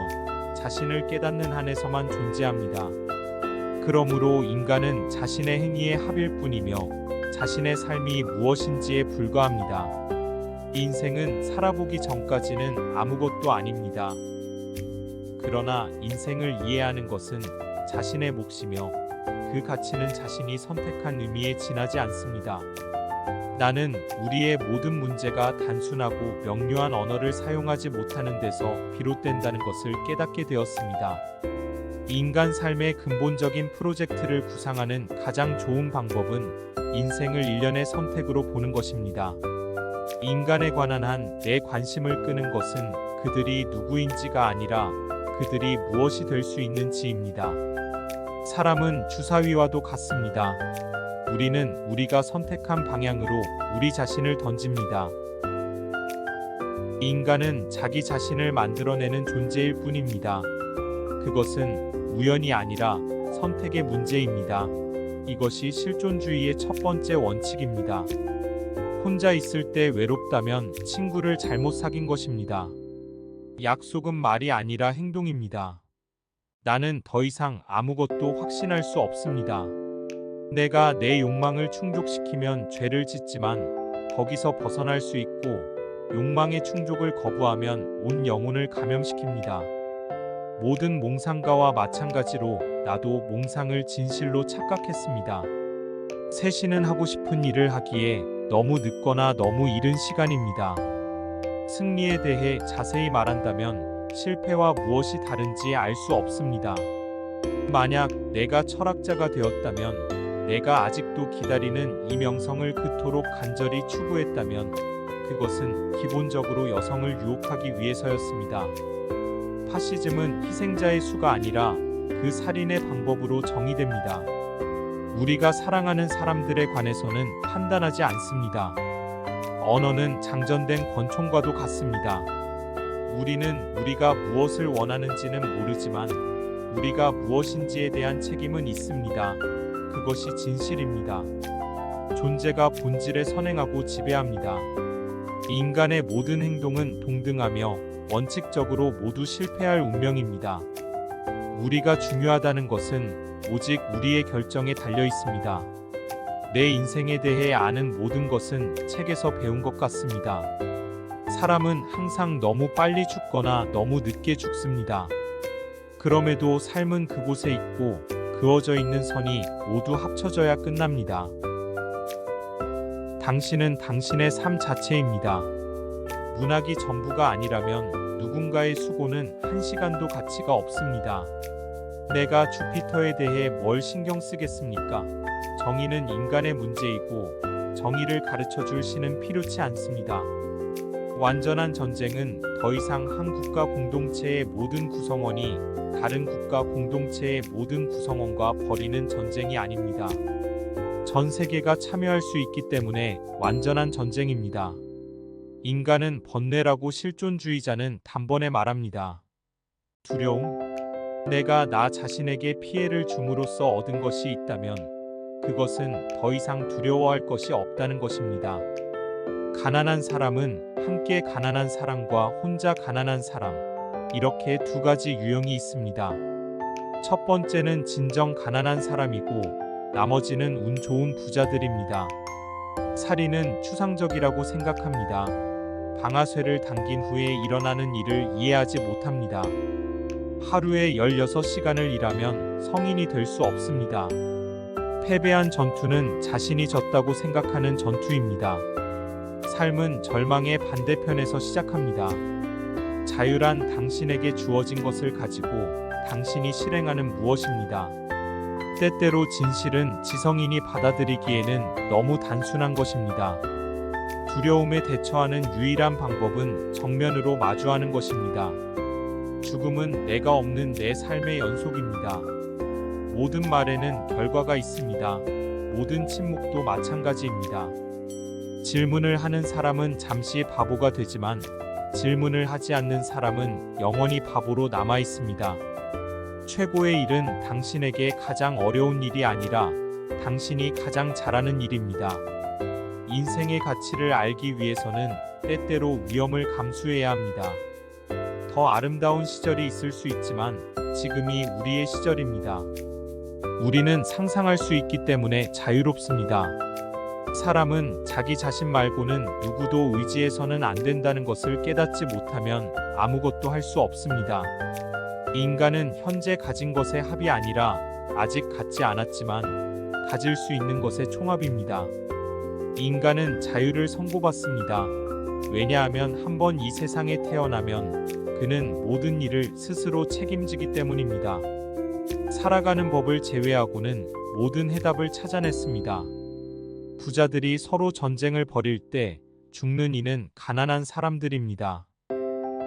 자신을 깨닫는 한에서만 존재합니다. 그러므로 인간은 자신의 행위의 합일 뿐이며 자신의 삶이 무엇인지에 불과합니다. 인생은 살아보기 전까지는 아무것도 아닙니다. 그러나 인생을 이해하는 것은 자신의 몫이며 그 가치는 자신이 선택한 의미에 지나지 않습니다. 나는 우리의 모든 문제가 단순하고 명료한 언어를 사용하지 못하는 데서 비롯된다는 것을 깨닫게 되었습니다. 인간 삶의 근본적인 프로젝트를 구상하는 가장 좋은 방법은 인생을 일련의 선택으로 보는 것입니다. 인간에 관한 한 내 관심을 끄는 것은 그들이 누구인지가 아니라 그들이 무엇이 될 수 있는지입니다. 사람은 주사위와도 같습니다. 우리는 우리가 선택한 방향으로 우리 자신을 던집니다. 인간은 자기 자신을 만들어내는 존재일 뿐입니다. 그것은 우연이 아니라 선택의 문제입니다. 이것이 실존주의의 첫 번째 원칙입니다. 혼자 있을 때 외롭다면 친구를 잘못 사귄 것입니다. 약속은 말이 아니라 행동입니다. 나는 더 이상 아무것도 확신할 수 없습니다. 내가 내 욕망을 충족시키면 죄를 짓지만 거기서 벗어날 수 있고 욕망의 충족을 거부하면 온 영혼을 감염시킵니다. 모든 몽상가와 마찬가지로 나도 몽상을 진실로 착각했습니다. 새신은 하고 싶은 일을 하기에 너무 늦거나 너무 이른 시간입니다. 승리에 대해 자세히 말한다면 실패와 무엇이 다른지 알 수 없습니다. 만약 내가 철학자가 되었다면, 내가 아직도 기다리는 이 명성을 그토록 간절히 추구했다면 그것은 기본적으로 여성을 유혹하기 위해서였습니다. 파시즘은 희생자의 수가 아니라 그 살인의 방법으로 정의됩니다. 우리가 사랑하는 사람들에 관해서는 판단하지 않습니다. 언어는 장전된 권총과도 같습니다. 우리는 우리가 무엇을 원하는지는 모르지만 우리가 무엇인지에 대한 책임은 있습니다. 그것이 진실입니다. 존재가 본질에 선행하고 지배합니다. 인간의 모든 행동은 동등하며 원칙적으로 모두 실패할 운명입니다. 우리가 중요하다는 것은 오직 우리의 결정에 달려 있습니다. 내 인생에 대해 아는 모든 것은 책에서 배운 것 같습니다. 사람은 항상 너무 빨리 죽거나 너무 늦게 죽습니다. 그럼에도 삶은 그곳에 있고 그어져 있는 선이 모두 합쳐져야 끝납니다. 당신은 당신의 삶 자체입니다. 문학이 전부가 아니라면 누군가의 수고는 한 시간도 가치가 없습니다. 내가 주피터에 대해 뭘 신경 쓰겠습니까? 정의는 인간의 문제이고 정의를 가르쳐 줄 신은 필요치 않습니다. 완전한 전쟁은 더 이상 한 국가 공동체의 모든 구성원이 다른 국가 공동체의 모든 구성원과 벌이는 전쟁이 아닙니다. 전 세계가 참여할 수 있기 때문에 완전한 전쟁입니다. 인간은 번뇌라고 실존주의자는 단번에 말합니다. 두려움? 내가 나 자신에게 피해를 줌으로써 얻은 것이 있다면 그것은 더 이상 두려워할 것이 없다는 것입니다. 가난한 사람은 함께 가난한 사람과 혼자 가난한 사람, 이렇게 두 가지 유형이 있습니다. 첫 번째는 진정 가난한 사람이고 나머지는 운 좋은 부자들입니다. 살인은 추상적이라고 생각합니다. 방아쇠를 당긴 후에 일어나는 일을 이해하지 못합니다. 하루에 16시간을 일하면 성인이 될 수 없습니다. 패배한 전투는 자신이 졌다고 생각하는 전투입니다. 삶은 절망의 반대편에서 시작합니다. 자유란 당신에게 주어진 것을 가지고 당신이 실행하는 무엇입니다. 때때로 진실은 지성인이 받아들이기에는 너무 단순한 것입니다. 두려움에 대처하는 유일한 방법은 정면으로 마주하는 것입니다. 죽음은 내가 없는 내 삶의 연속입니다. 모든 말에는 결과가 있습니다. 모든 침묵도 마찬가지입니다. 질문을 하는 사람은 잠시 바보가 되지만 질문을 하지 않는 사람은 영원히 바보로 남아 있습니다. 최고의 일은 당신에게 가장 어려운 일이 아니라 당신이 가장 잘하는 일입니다. 인생의 가치를 알기 위해서는 때때로 위험을 감수해야 합니다. 더 아름다운 시절이 있을 수 있지만 지금이 우리의 시절입니다. 우리는 상상할 수 있기 때문에 자유롭습니다. 사람은 자기 자신 말고는 누구도 의지해서는 안 된다는 것을 깨닫지 못하면 아무것도 할 수 없습니다. 인간은 현재 가진 것의 합이 아니라 아직 갖지 않았지만 가질 수 있는 것의 총합입니다. 인간은 자유를 선고받습니다. 왜냐하면 한번 이 세상에 태어나면 그는 모든 일을 스스로 책임지기 때문입니다. 살아가는 법을 제외하고는 모든 해답을 찾아냈습니다. 부자들이 서로 전쟁을 벌일 때 죽는 이는 가난한 사람들입니다.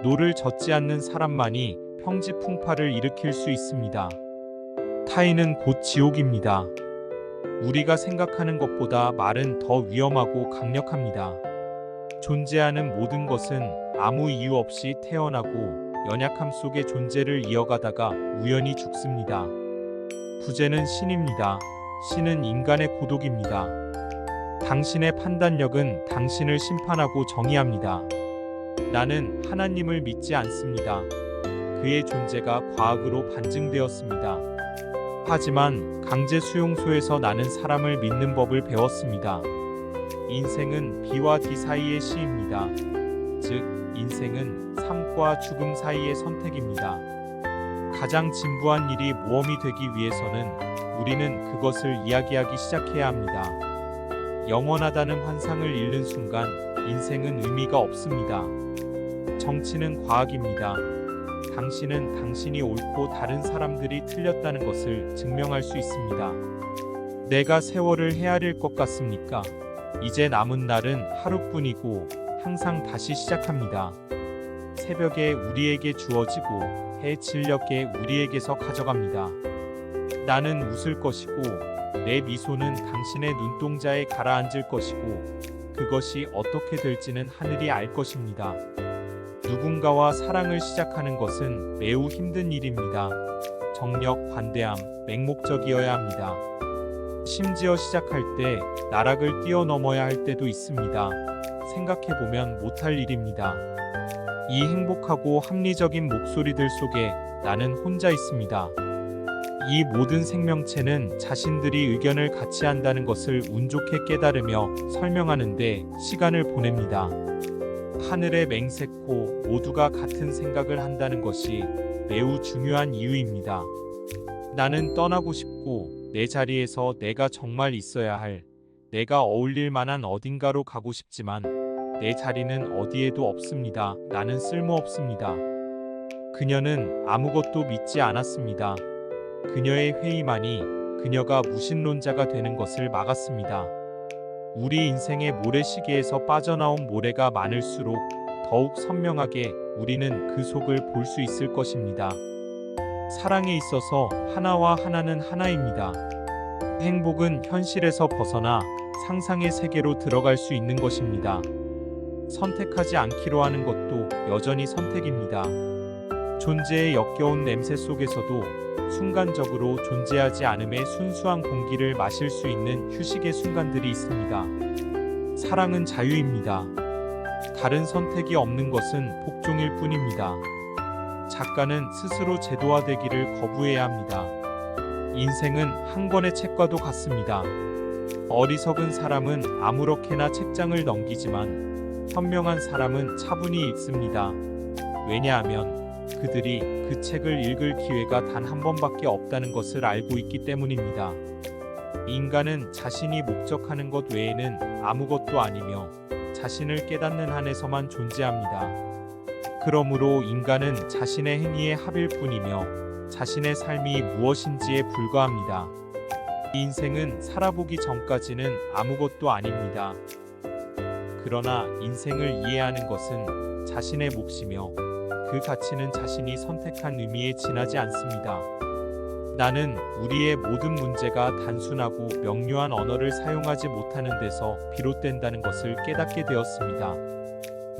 노를 젓지 않는 사람만이 평지풍파를 일으킬 수 있습니다. 타인은 곧 지옥입니다. 우리가 생각하는 것보다 말은 더 위험하고 강력합니다. 존재하는 모든 것은 아무 이유 없이 태어나고 연약함 속의 존재를 이어가다가 우연히 죽습니다. 부재는 신입니다. 신은 인간의 고독입니다. 당신의 판단력은 당신을 심판하고 정의합니다. 나는 하나님을 믿지 않습니다. 그의 존재가 과학으로 반증되었습니다. 하지만 강제 수용소에서 나는 사람을 믿는 법을 배웠습니다. 인생은 B와 D 사이의 시입니다. 즉, 인생은 삶과 죽음 사이의 선택입니다. 가장 진부한 일이 모험이 되기 위해서는 우리는 그것을 이야기하기 시작해야 합니다. 영원하다는 환상을 잃는 순간 인생은 의미가 없습니다. 정치는 과학입니다. 당신은 당신이 옳고 다른 사람들이 틀렸다는 것을 증명할 수 있습니다. 내가 세월을 헤아릴 것 같습니까? 이제 남은 날은 하루뿐이고 항상 다시 시작합니다. 새벽에 우리에게 주어지고 해 진녘에 우리에게서 가져갑니다. 나는 웃을 것이고 내 미소는 당신의 눈동자에 가라앉을 것이고 그것이 어떻게 될지는 하늘이 알 것입니다. 누군가와 사랑을 시작하는 것은 매우 힘든 일입니다. 정력, 관대함, 맹목적이어야 합니다. 심지어 시작할 때 나락을 뛰어넘어야 할 때도 있습니다. 생각해보면 못할 일입니다. 이 행복하고 합리적인 목소리들 속에 나는 혼자 있습니다. 이 모든 생명체는 자신들이 의견을 같이 한다는 것을 운 좋게 깨달으며 설명하는데 시간을 보냅니다. 하늘의 맹세코 모두가 같은 생각을 한다는 것이 매우 중요한 이유입니다. 나는 떠나고 싶고 내 자리에서 내가 정말 있어야 할, 내가 어울릴 만한 어딘가로 가고 싶지만 내 자리는 어디에도 없습니다. 나는 쓸모없습니다. 그녀는 아무것도 믿지 않았습니다. 그녀의 회의만이 그녀가 무신론자가 되는 것을 막았습니다. 우리 인생의 모래시계에서 빠져나온 모래가 많을수록 더욱 선명하게 우리는 그 속을 볼 수 있을 것입니다. 사랑에 있어서 하나와 하나는 하나입니다. 행복은 현실에서 벗어나 상상의 세계로 들어갈 수 있는 것입니다. 선택하지 않기로 하는 것도 여전히 선택입니다. 존재의 역겨운 냄새 속에서도 순간적으로 존재하지 않음의 순수한 공기를 마실 수 있는 휴식의 순간들이 있습니다. 사랑은 자유입니다. 다른 선택이 없는 것은 복종일 뿐입니다. 작가는 스스로 제도화되기를 거부해야 합니다. 인생은 한 권의 책과도 같습니다. 어리석은 사람은 아무렇게나 책장을 넘기지만 현명한 사람은 차분히 읽습니다. 왜냐하면 그들이 그 책을 읽을 기회가 단 한 번밖에 없다는 것을 알고 있기 때문입니다. 인간은 자신이 목적하는 것 외에는 아무것도 아니며 자신을 깨닫는 한에서만 존재합니다. 그러므로 인간은 자신의 행위의 합일 뿐이며 자신의 삶이 무엇인지에 불과합니다. 인생은 살아보기 전까지는 아무것도 아닙니다. 그러나 인생을 이해하는 것은 자신의 몫이며 그 가치는 자신이 선택한 의미에 지나지 않습니다. 나는 우리의 모든 문제가 단순하고 명료한 언어를 사용하지 못하는 데서 비롯된다는 것을 깨닫게 되었습니다.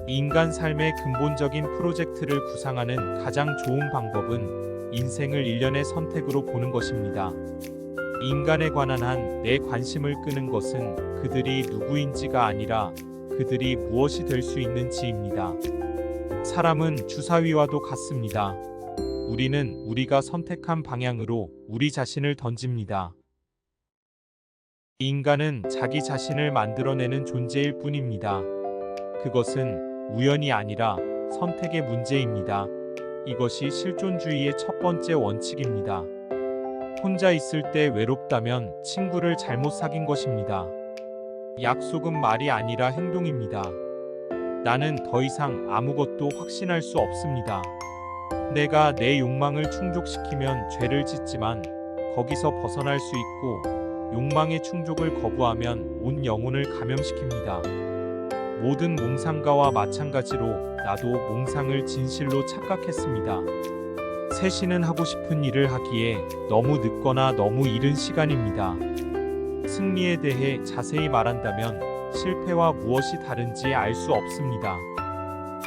인간 삶의 근본적인 프로젝트를 구상하는 가장 좋은 방법은 인생을 일련의 선택으로 보는 것입니다. 인간에 관한 한 내 관심을 끄는 것은 그들이 누구인지가 아니라 그들이 무엇이 될 수 있는지입니다. 사람은 주사위와도 같습니다. 우리는 우리가 선택한 방향으로 우리 자신을 던집니다. 인간은 자기 자신을 만들어내는 존재일 뿐입니다. 그것은 우연이 아니라 선택의 문제입니다. 이것이 실존주의의 첫 번째 원칙입니다. 혼자 있을 때 외롭다면 친구를 잘못 사귄 것입니다. 약속은 말이 아니라 행동입니다. 나는 더 이상 아무것도 확신할 수 없습니다. 내가 내 욕망을 충족시키면 죄를 짓지만 거기서 벗어날 수 있고 욕망의 충족을 거부하면 온 영혼을 감염시킵니다. 모든 몽상가와 마찬가지로 나도 몽상을 진실로 착각했습니다. 새신은 하고 싶은 일을 하기에 너무 늦거나 너무 이른 시간입니다. 승리에 대해 자세히 말한다면 실패와 무엇이 다른지 알 수 없습니다.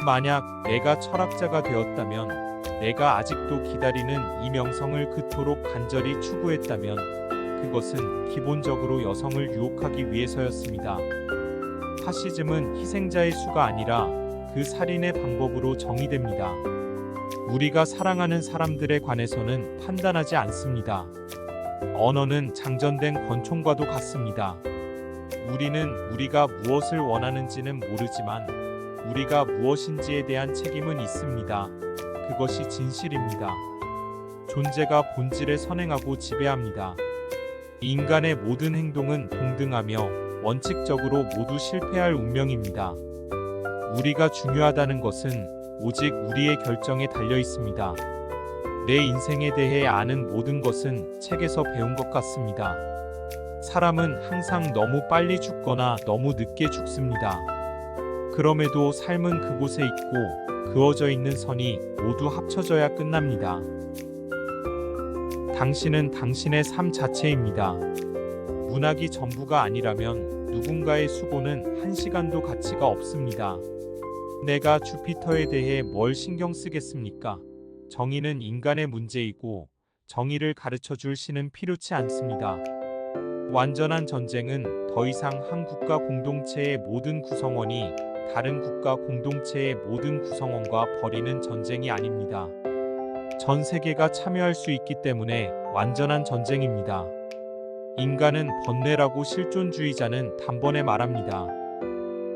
만약 내가 철학자가 되었다면, 내가 아직도 기다리는 이 명성을 그토록 간절히 추구했다면 그것은 기본적으로 여성을 유혹하기 위해서였습니다. 파시즘은 희생자의 수가 아니라 그 살인의 방법으로 정의됩니다. 우리가 사랑하는 사람들에 관해서는 판단하지 않습니다. 언어는 장전된 권총과도 같습니다. 우리는 우리가 무엇을 원하는지는 모르지만 우리가 무엇인지에 대한 책임은 있습니다. 그것이 진실입니다. 존재가 본질에 선행하고 지배합니다. 인간의 모든 행동은 동등하며 원칙적으로 모두 실패할 운명입니다. 우리가 중요하다는 것은 오직 우리의 결정에 달려 있습니다. 내 인생에 대해 아는 모든 것은 책에서 배운 것 같습니다. 사람은 항상 너무 빨리 죽거나 너무 늦게 죽습니다. 그럼에도 삶은 그곳에 있고 그어져 있는 선이 모두 합쳐져야 끝납니다. 당신은 당신의 삶 자체입니다. 문학이 전부가 아니라면 누군가의 수고는 한 시간도 가치가 없습니다. 내가 주피터에 대해 뭘 신경 쓰겠습니까? 정의는 인간의 문제이고 정의를 가르쳐 줄 신은 필요치 않습니다. 완전한 전쟁은 더 이상 한 국가 공동체의 모든 구성원이 다른 국가 공동체의 모든 구성원과 벌이는 전쟁이 아닙니다. 전 세계가 참여할 수 있기 때문에 완전한 전쟁입니다. 인간은 번뇌라고 실존주의자는 단번에 말합니다.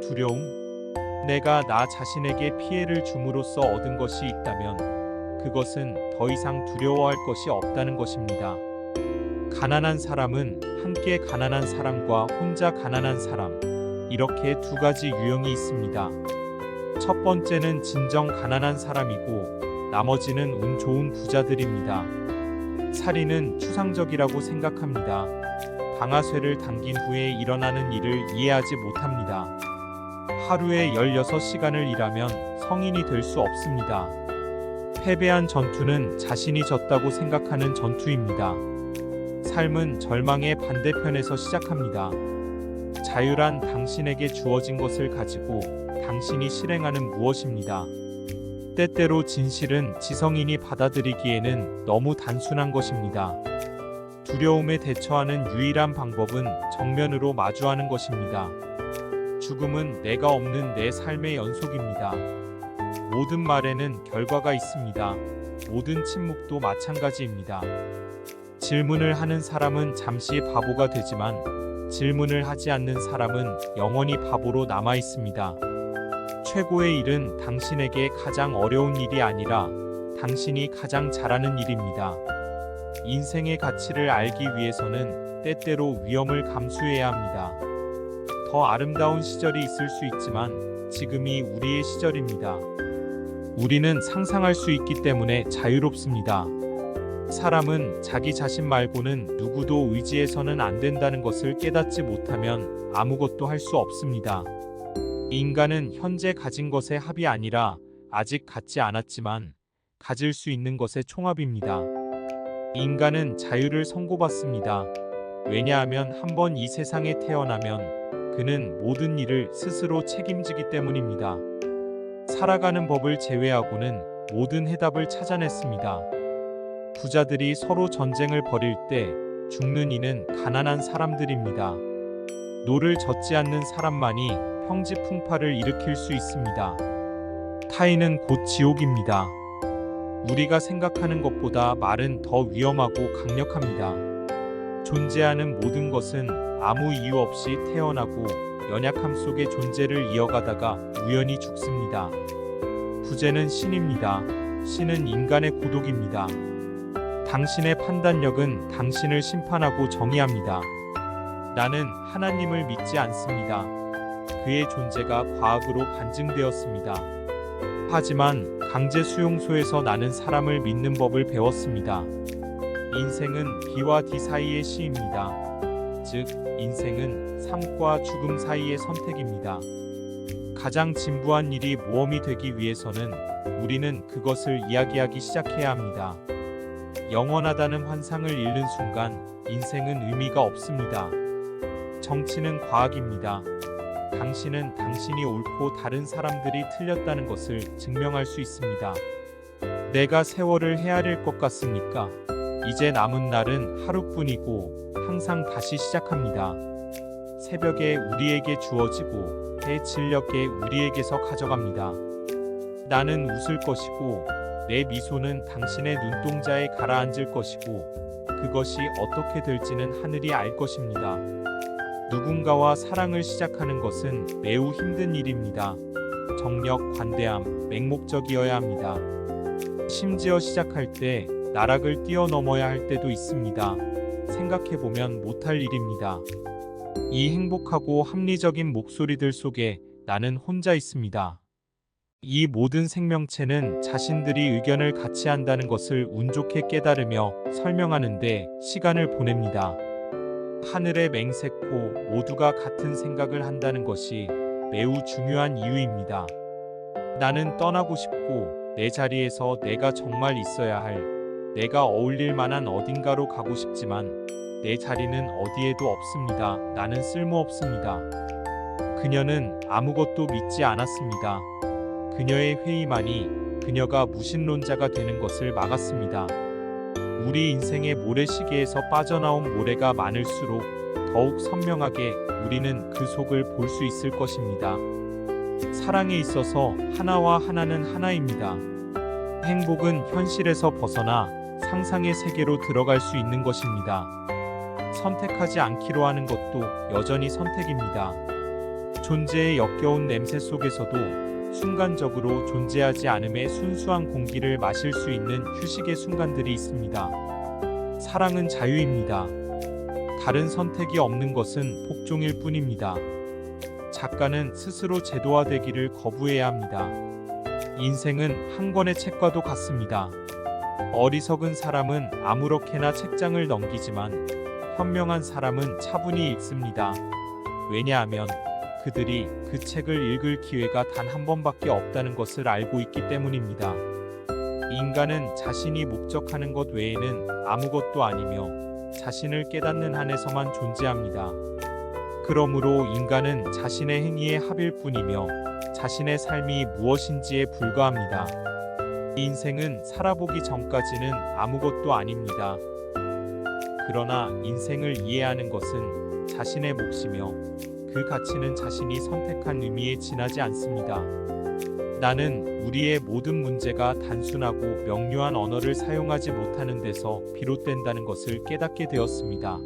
두려움? 내가 나 자신에게 피해를 줌으로써 얻은 것이 있다면 그것은 더 이상 두려워할 것이 없다는 것입니다. 가난한 사람은 함께 가난한 사람과 혼자 가난한 사람, 이렇게 두 가지 유형이 있습니다. 첫 번째는 진정 가난한 사람이고 나머지는 운 좋은 부자들입니다. 살인은 추상적이라고 생각합니다. 방아쇠를 당긴 후에 일어나는 일을 이해하지 못합니다. 하루에 16시간을 일하면 성인이 될 수 없습니다. 패배한 전투는 자신이 졌다고 생각하는 전투입니다. 삶은 절망의 반대편에서 시작합니다. 자유란 당신에게 주어진 것을 가지고 당신이 실행하는 무엇입니다. 때때로 진실은 지성인이 받아들이기에는 너무 단순한 것입니다. 두려움에 대처하는 유일한 방법은 정면으로 마주하는 것입니다. 죽음은 내가 없는 내 삶의 연속입니다. 모든 말에는 결과가 있습니다. 모든 침묵도 마찬가지입니다. 질문을 하는 사람은 잠시 바보가 되지만 질문을 하지 않는 사람은 영원히 바보로 남아 있습니다. 최고의 일은 당신에게 가장 어려운 일이 아니라 당신이 가장 잘하는 일입니다. 인생의 가치를 알기 위해서는 때때로 위험을 감수해야 합니다. 더 아름다운 시절이 있을 수 있지만 지금이 우리의 시절입니다. 우리는 상상할 수 있기 때문에 자유롭습니다. 사람은 자기 자신 말고는 누구도 의지해서는 안 된다는 것을 깨닫지 못하면 아무것도 할 수 없습니다. 인간은 현재 가진 것의 합이 아니라 아직 갖지 않았지만 가질 수 있는 것의 총합입니다. 인간은 자유를 선고받습니다. 왜냐하면 한번 이 세상에 태어나면 그는 모든 일을 스스로 책임지기 때문입니다. 살아가는 법을 제외하고는 모든 해답을 찾아냈습니다. 부자들이 서로 전쟁을 벌일 때 죽는 이는 가난한 사람들입니다. 노를 젓지 않는 사람만이 평지풍파를 일으킬 수 있습니다. 타인은 곧 지옥입니다. 우리가 생각하는 것보다 말은 더 위험하고 강력합니다. 존재하는 모든 것은 아무 이유 없이 태어나고 연약함 속에 존재를 이어가다가 우연히 죽습니다. 부재는 신입니다. 신은 인간의 고독입니다. 당신의 판단력은 당신을 심판하고 정의합니다. 나는 하나님을 믿지 않습니다. 그의 존재가 과학으로 반증되었습니다. 하지만 강제 수용소에서 나는 사람을 믿는 법을 배웠습니다. 인생은 B와 D 사이의 시입니다. 즉, 인생은 삶과 죽음 사이의 선택입니다. 가장 진부한 일이 모험이 되기 위해서는 우리는 그것을 이야기하기 시작해야 합니다. 영원하다는 환상을 잃는 순간 인생은 의미가 없습니다. 정치는 과학입니다. 당신은 당신이 옳고 다른 사람들이 틀렸다는 것을 증명할 수 있습니다. 내가 세월을 헤아릴 것 같습니까? 이제 남은 날은 하루뿐이고 항상 다시 시작합니다. 새벽에 우리에게 주어지고 해 진녘에 우리에게서 가져갑니다. 나는 웃을 것이고 내 미소는 당신의 눈동자에 가라앉을 것이고 그것이 어떻게 될지는 하늘이 알 것입니다. 누군가와 사랑을 시작하는 것은 매우 힘든 일입니다. 정력, 관대함, 맹목적이어야 합니다. 심지어 시작할 때 나락을 뛰어넘어야 할 때도 있습니다. 생각해보면 못할 일입니다. 이 행복하고 합리적인 목소리들 속에 나는 혼자 있습니다. 이 모든 생명체는 자신들이 의견을 같이 한다는 것을 운 좋게 깨달으며 설명하는데 시간을 보냅니다. 하늘의 맹세코 모두가 같은 생각을 한다는 것이 매우 중요한 이유입니다. 나는 떠나고 싶고 내 자리에서 내가 정말 있어야 할 내가 어울릴 만한 어딘가로 가고 싶지만 내 자리는 어디에도 없습니다. 나는 쓸모없습니다. 그녀는 아무것도 믿지 않았습니다. 그녀의 회의만이 그녀가 무신론자가 되는 것을 막았습니다. 우리 인생의 모래시계에서 빠져나온 모래가 많을수록 더욱 선명하게 우리는 그 속을 볼 수 있을 것입니다. 사랑에 있어서 하나와 하나는 하나입니다. 행복은 현실에서 벗어나 상상의 세계로 들어갈 수 있는 것입니다. 선택하지 않기로 하는 것도 여전히 선택입니다. 존재의 역겨운 냄새 속에서도 순간적으로 존재하지 않음의 순수한 공기를 마실 수 있는 휴식의 순간들이 있습니다. 사랑은 자유입니다. 다른 선택이 없는 것은 복종일 뿐입니다. 작가는 스스로 제도화되기를 거부해야 합니다. 인생은 한 권의 책과도 같습니다. 어리석은 사람은 아무렇게나 책장을 넘기지만 현명한 사람은 차분히 읽습니다. 왜냐하면 그들이 그 책을 읽을 기회가 단 한 번밖에 없다는 것을 알고 있기 때문입니다. 인간은 자신이 목적하는 것 외에는 아무것도 아니며 자신을 깨닫는 한에서만 존재합니다. 그러므로 인간은 자신의 행위의 합일 뿐이며 자신의 삶이 무엇인지에 불과합니다. 인생은 살아보기 전까지는 아무것도 아닙니다. 그러나 인생을 이해하는 것은 자신의 몫이며 그 가치는 자신이 선택한 의미에 지나지 않습니다. 나는 우리의 모든 문제가 단순하고 명료한 언어를 사용하지 못하는 데서 비롯된다는 것을 깨닫게 되었습니다.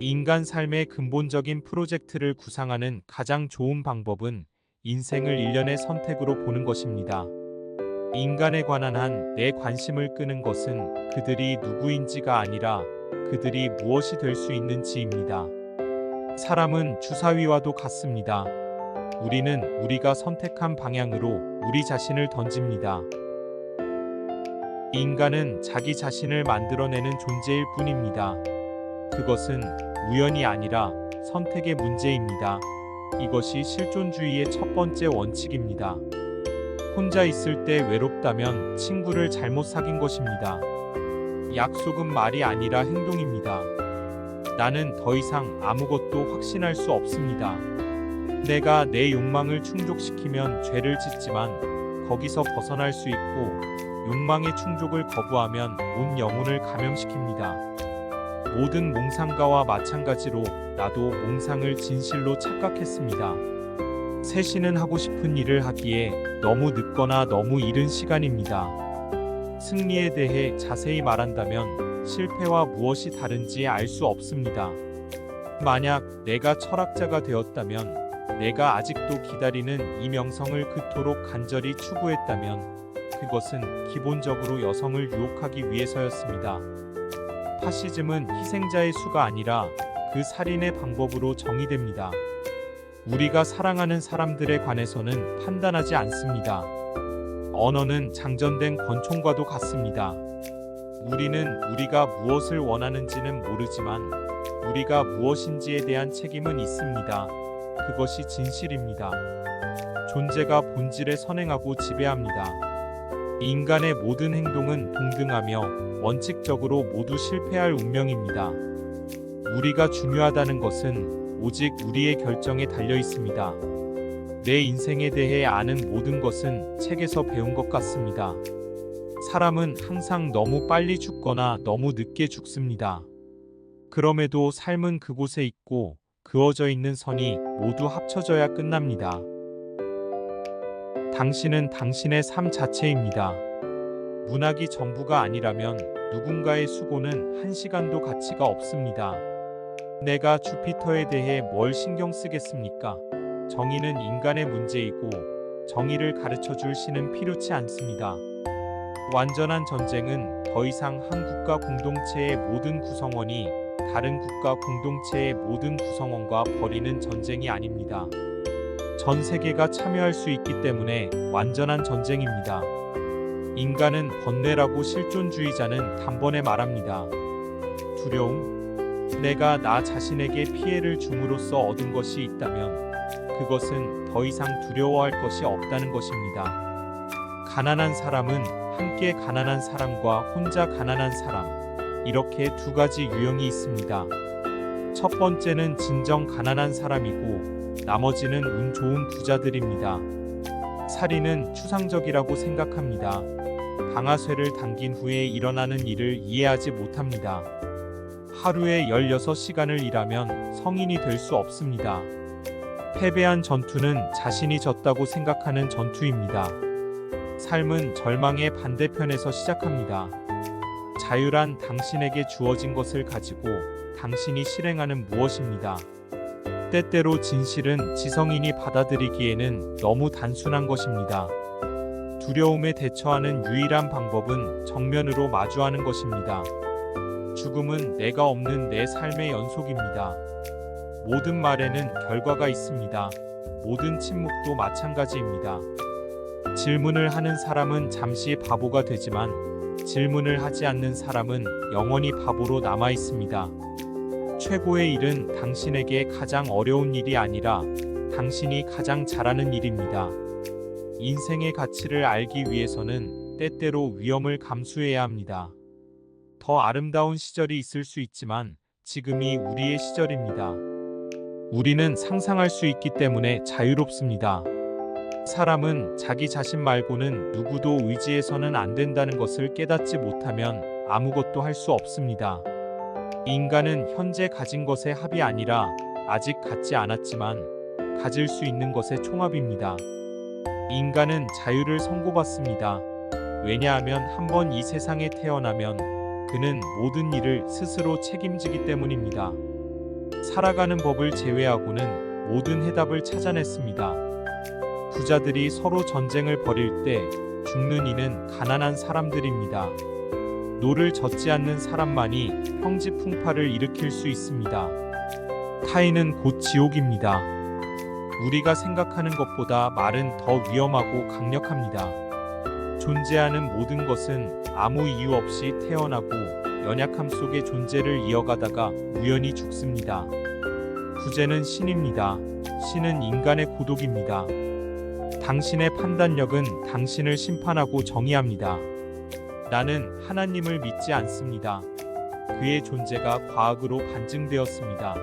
인간 삶의 근본적인 프로젝트를 구상하는 가장 좋은 방법은 인생을 일련의 선택으로 보는 것입니다. 인간에 관한 한 내 관심을 끄는 것은 그들이 누구인지가 아니라 그들이 무엇이 될 수 있는지입니다. 사람은 주사위와도 같습니다. 우리는 우리가 선택한 방향으로 우리 자신을 던집니다. 인간은 자기 자신을 만들어내는 존재일 뿐입니다. 그것은 우연이 아니라 선택의 문제입니다. 이것이 실존주의의 첫 번째 원칙입니다. 혼자 있을 때 외롭다면 친구를 잘못 사귄 것입니다. 약속은 말이 아니라 행동입니다. 나는 더 이상 아무것도 확신할 수 없습니다. 내가 내 욕망을 충족시키면 죄를 짓지만 거기서 벗어날 수 있고 욕망의 충족을 거부하면 온 영혼을 감염시킵니다. 모든 몽상가와 마찬가지로 나도 몽상을 진실로 착각했습니다. 새신은 하고 싶은 일을 하기에 너무 늦거나 너무 이른 시간입니다. 승리에 대해 자세히 말한다면 실패와 무엇이 다른지 알 수 없습니다. 만약 내가 철학자가 되었다면, 내가 아직도 기다리는 이 명성을 그토록 간절히 추구했다면 그것은 기본적으로 여성을 유혹하기 위해서였습니다. 파시즘은 희생자의 수가 아니라 그 살인의 방법으로 정의됩니다. 우리가 사랑하는 사람들에 관해서는 판단하지 않습니다. 언어는 장전된 권총과도 같습니다. 우리는 우리가 무엇을 원하는지는 모르지만 우리가 무엇인지에 대한 책임은 있습니다. 그것이 진실입니다. 존재가 본질에 선행하고 지배합니다. 인간의 모든 행동은 동등하며 원칙적으로 모두 실패할 운명입니다. 우리가 중요하다는 것은 오직 우리의 결정에 달려 있습니다. 내 인생에 대해 아는 모든 것은 책에서 배운 것 같습니다. 사람은 항상 너무 빨리 죽거나 너무 늦게 죽습니다. 그럼에도 삶은 그곳에 있고 그어져 있는 선이 모두 합쳐져야 끝납니다. 당신은 당신의 삶 자체입니다. 문학이 전부가 아니라면 누군가의 수고는 한 시간도 가치가 없습니다. 내가 주피터에 대해 뭘 신경 쓰겠습니까? 정의는 인간의 문제이고 정의를 가르쳐 줄 신은 필요치 않습니다. 완전한 전쟁은 더 이상 한 국가 공동체의 모든 구성원이 다른 국가 공동체의 모든 구성원과 벌이는 전쟁이 아닙니다. 전 세계가 참여할 수 있기 때문에 완전한 전쟁입니다. 인간은 번뇌라고 실존주의자는 단번에 말합니다. 두려움? 내가 나 자신에게 피해를 줌으로써 얻은 것이 있다면 그것은 더 이상 두려워할 것이 없다는 것입니다. 가난한 사람은 함께 가난한 사람과 혼자 가난한 사람, 이렇게 두 가지 유형이 있습니다. 첫 번째는 진정 가난한 사람이고 나머지는 운 좋은 부자들입니다. 살인은 추상적이라고 생각합니다. 방아쇠를 당긴 후에 일어나는 일을 이해하지 못합니다. 하루에 16시간을 일하면 성인이 될 수 없습니다. 패배한 전투는 자신이 졌다고 생각하는 전투입니다. 삶은 절망의 반대편에서 시작합니다. 자유란 당신에게 주어진 것을 가지고 당신이 실행하는 무엇입니다. 때때로 진실은 지성인이 받아들이기에는 너무 단순한 것입니다. 두려움에 대처하는 유일한 방법은 정면으로 마주하는 것입니다. 죽음은 내가 없는 내 삶의 연속입니다. 모든 말에는 결과가 있습니다. 모든 침묵도 마찬가지입니다. 질문을 하는 사람은 잠시 바보가 되지만 질문을 하지 않는 사람은 영원히 바보로 남아 있습니다. 최고의 일은 당신에게 가장 어려운 일이 아니라 당신이 가장 잘하는 일입니다. 인생의 가치를 알기 위해서는 때때로 위험을 감수해야 합니다. 더 아름다운 시절이 있을 수 있지만 지금이 우리의 시절입니다. 우리는 상상할 수 있기 때문에 자유롭습니다. 사람은 자기 자신 말고는 누구도 의지해서는 안 된다는 것을 깨닫지 못하면 아무것도 할 수 없습니다. 인간은 현재 가진 것의 합이 아니라 아직 갖지 않았지만 가질 수 있는 것의 총합입니다. 인간은 자유를 선고받습니다. 왜냐하면 한번 이 세상에 태어나면 그는 모든 일을 스스로 책임지기 때문입니다. 살아가는 법을 제외하고는 모든 해답을 찾아냈습니다. 부자들이 서로 전쟁을 벌일 때 죽는 이는 가난한 사람들입니다. 노를 젓지 않는 사람만이 평지풍파를 일으킬 수 있습니다. 타인은 곧 지옥입니다. 우리가 생각하는 것보다 말은 더 위험하고 강력합니다. 존재하는 모든 것은 아무 이유 없이 태어나고 연약함 속에 존재를 이어가다가 우연히 죽습니다. 부재는 신입니다. 신은 인간의 고독입니다. 당신의 판단력은 당신을 심판하고 정의합니다. 나는 하나님을 믿지 않습니다. 그의 존재가 과학으로 반증되었습니다.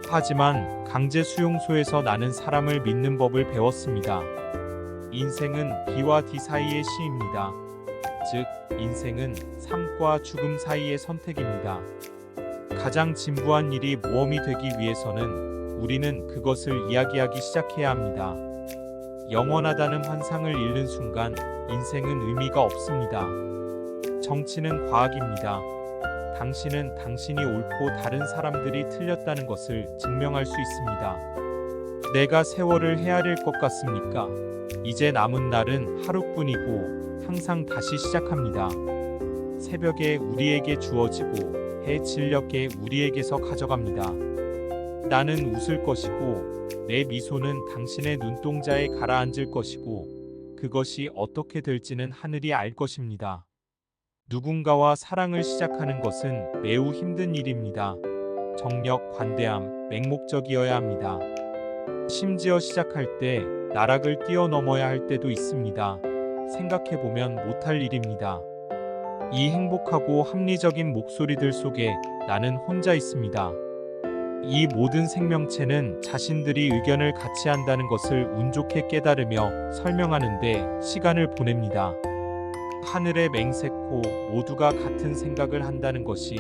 하지만 강제 수용소에서 나는 사람을 믿는 법을 배웠습니다. 인생은 B와 D 사이의 시입니다. 즉, 인생은 삶과 죽음 사이의 선택입니다. 가장 진부한 일이 모험이 되기 위해서는 우리는 그것을 이야기하기 시작해야 합니다. 영원하다는 환상을 잃는 순간 인생은 의미가 없습니다. 정치는 과학입니다. 당신은 당신이 옳고 다른 사람들이 틀렸다는 것을 증명할 수 있습니다. 내가 세월을 헤아릴 것 같습니까? 이제 남은 날은 하루뿐이고 항상 다시 시작합니다. 새벽에 우리에게 주어지고 해 진녘에 우리에게서 가져갑니다. 나는 웃을 것이고 내 미소는 당신의 눈동자에 가라앉을 것이고 그것이 어떻게 될지는 하늘이 알 것입니다. 누군가와 사랑을 시작하는 것은 매우 힘든 일입니다. 정력, 관대함, 맹목적이어야 합니다. 심지어 시작할 때 나락을 뛰어넘어야 할 때도 있습니다. 생각해보면 못할 일입니다. 이 행복하고 합리적인 목소리들 속에 나는 혼자 있습니다. 이 모든 생명체는 자신들이 의견을 같이 한다는 것을 운 좋게 깨달으며 설명하는데 시간을 보냅니다. 하늘의 맹세코 모두가 같은 생각을 한다는 것이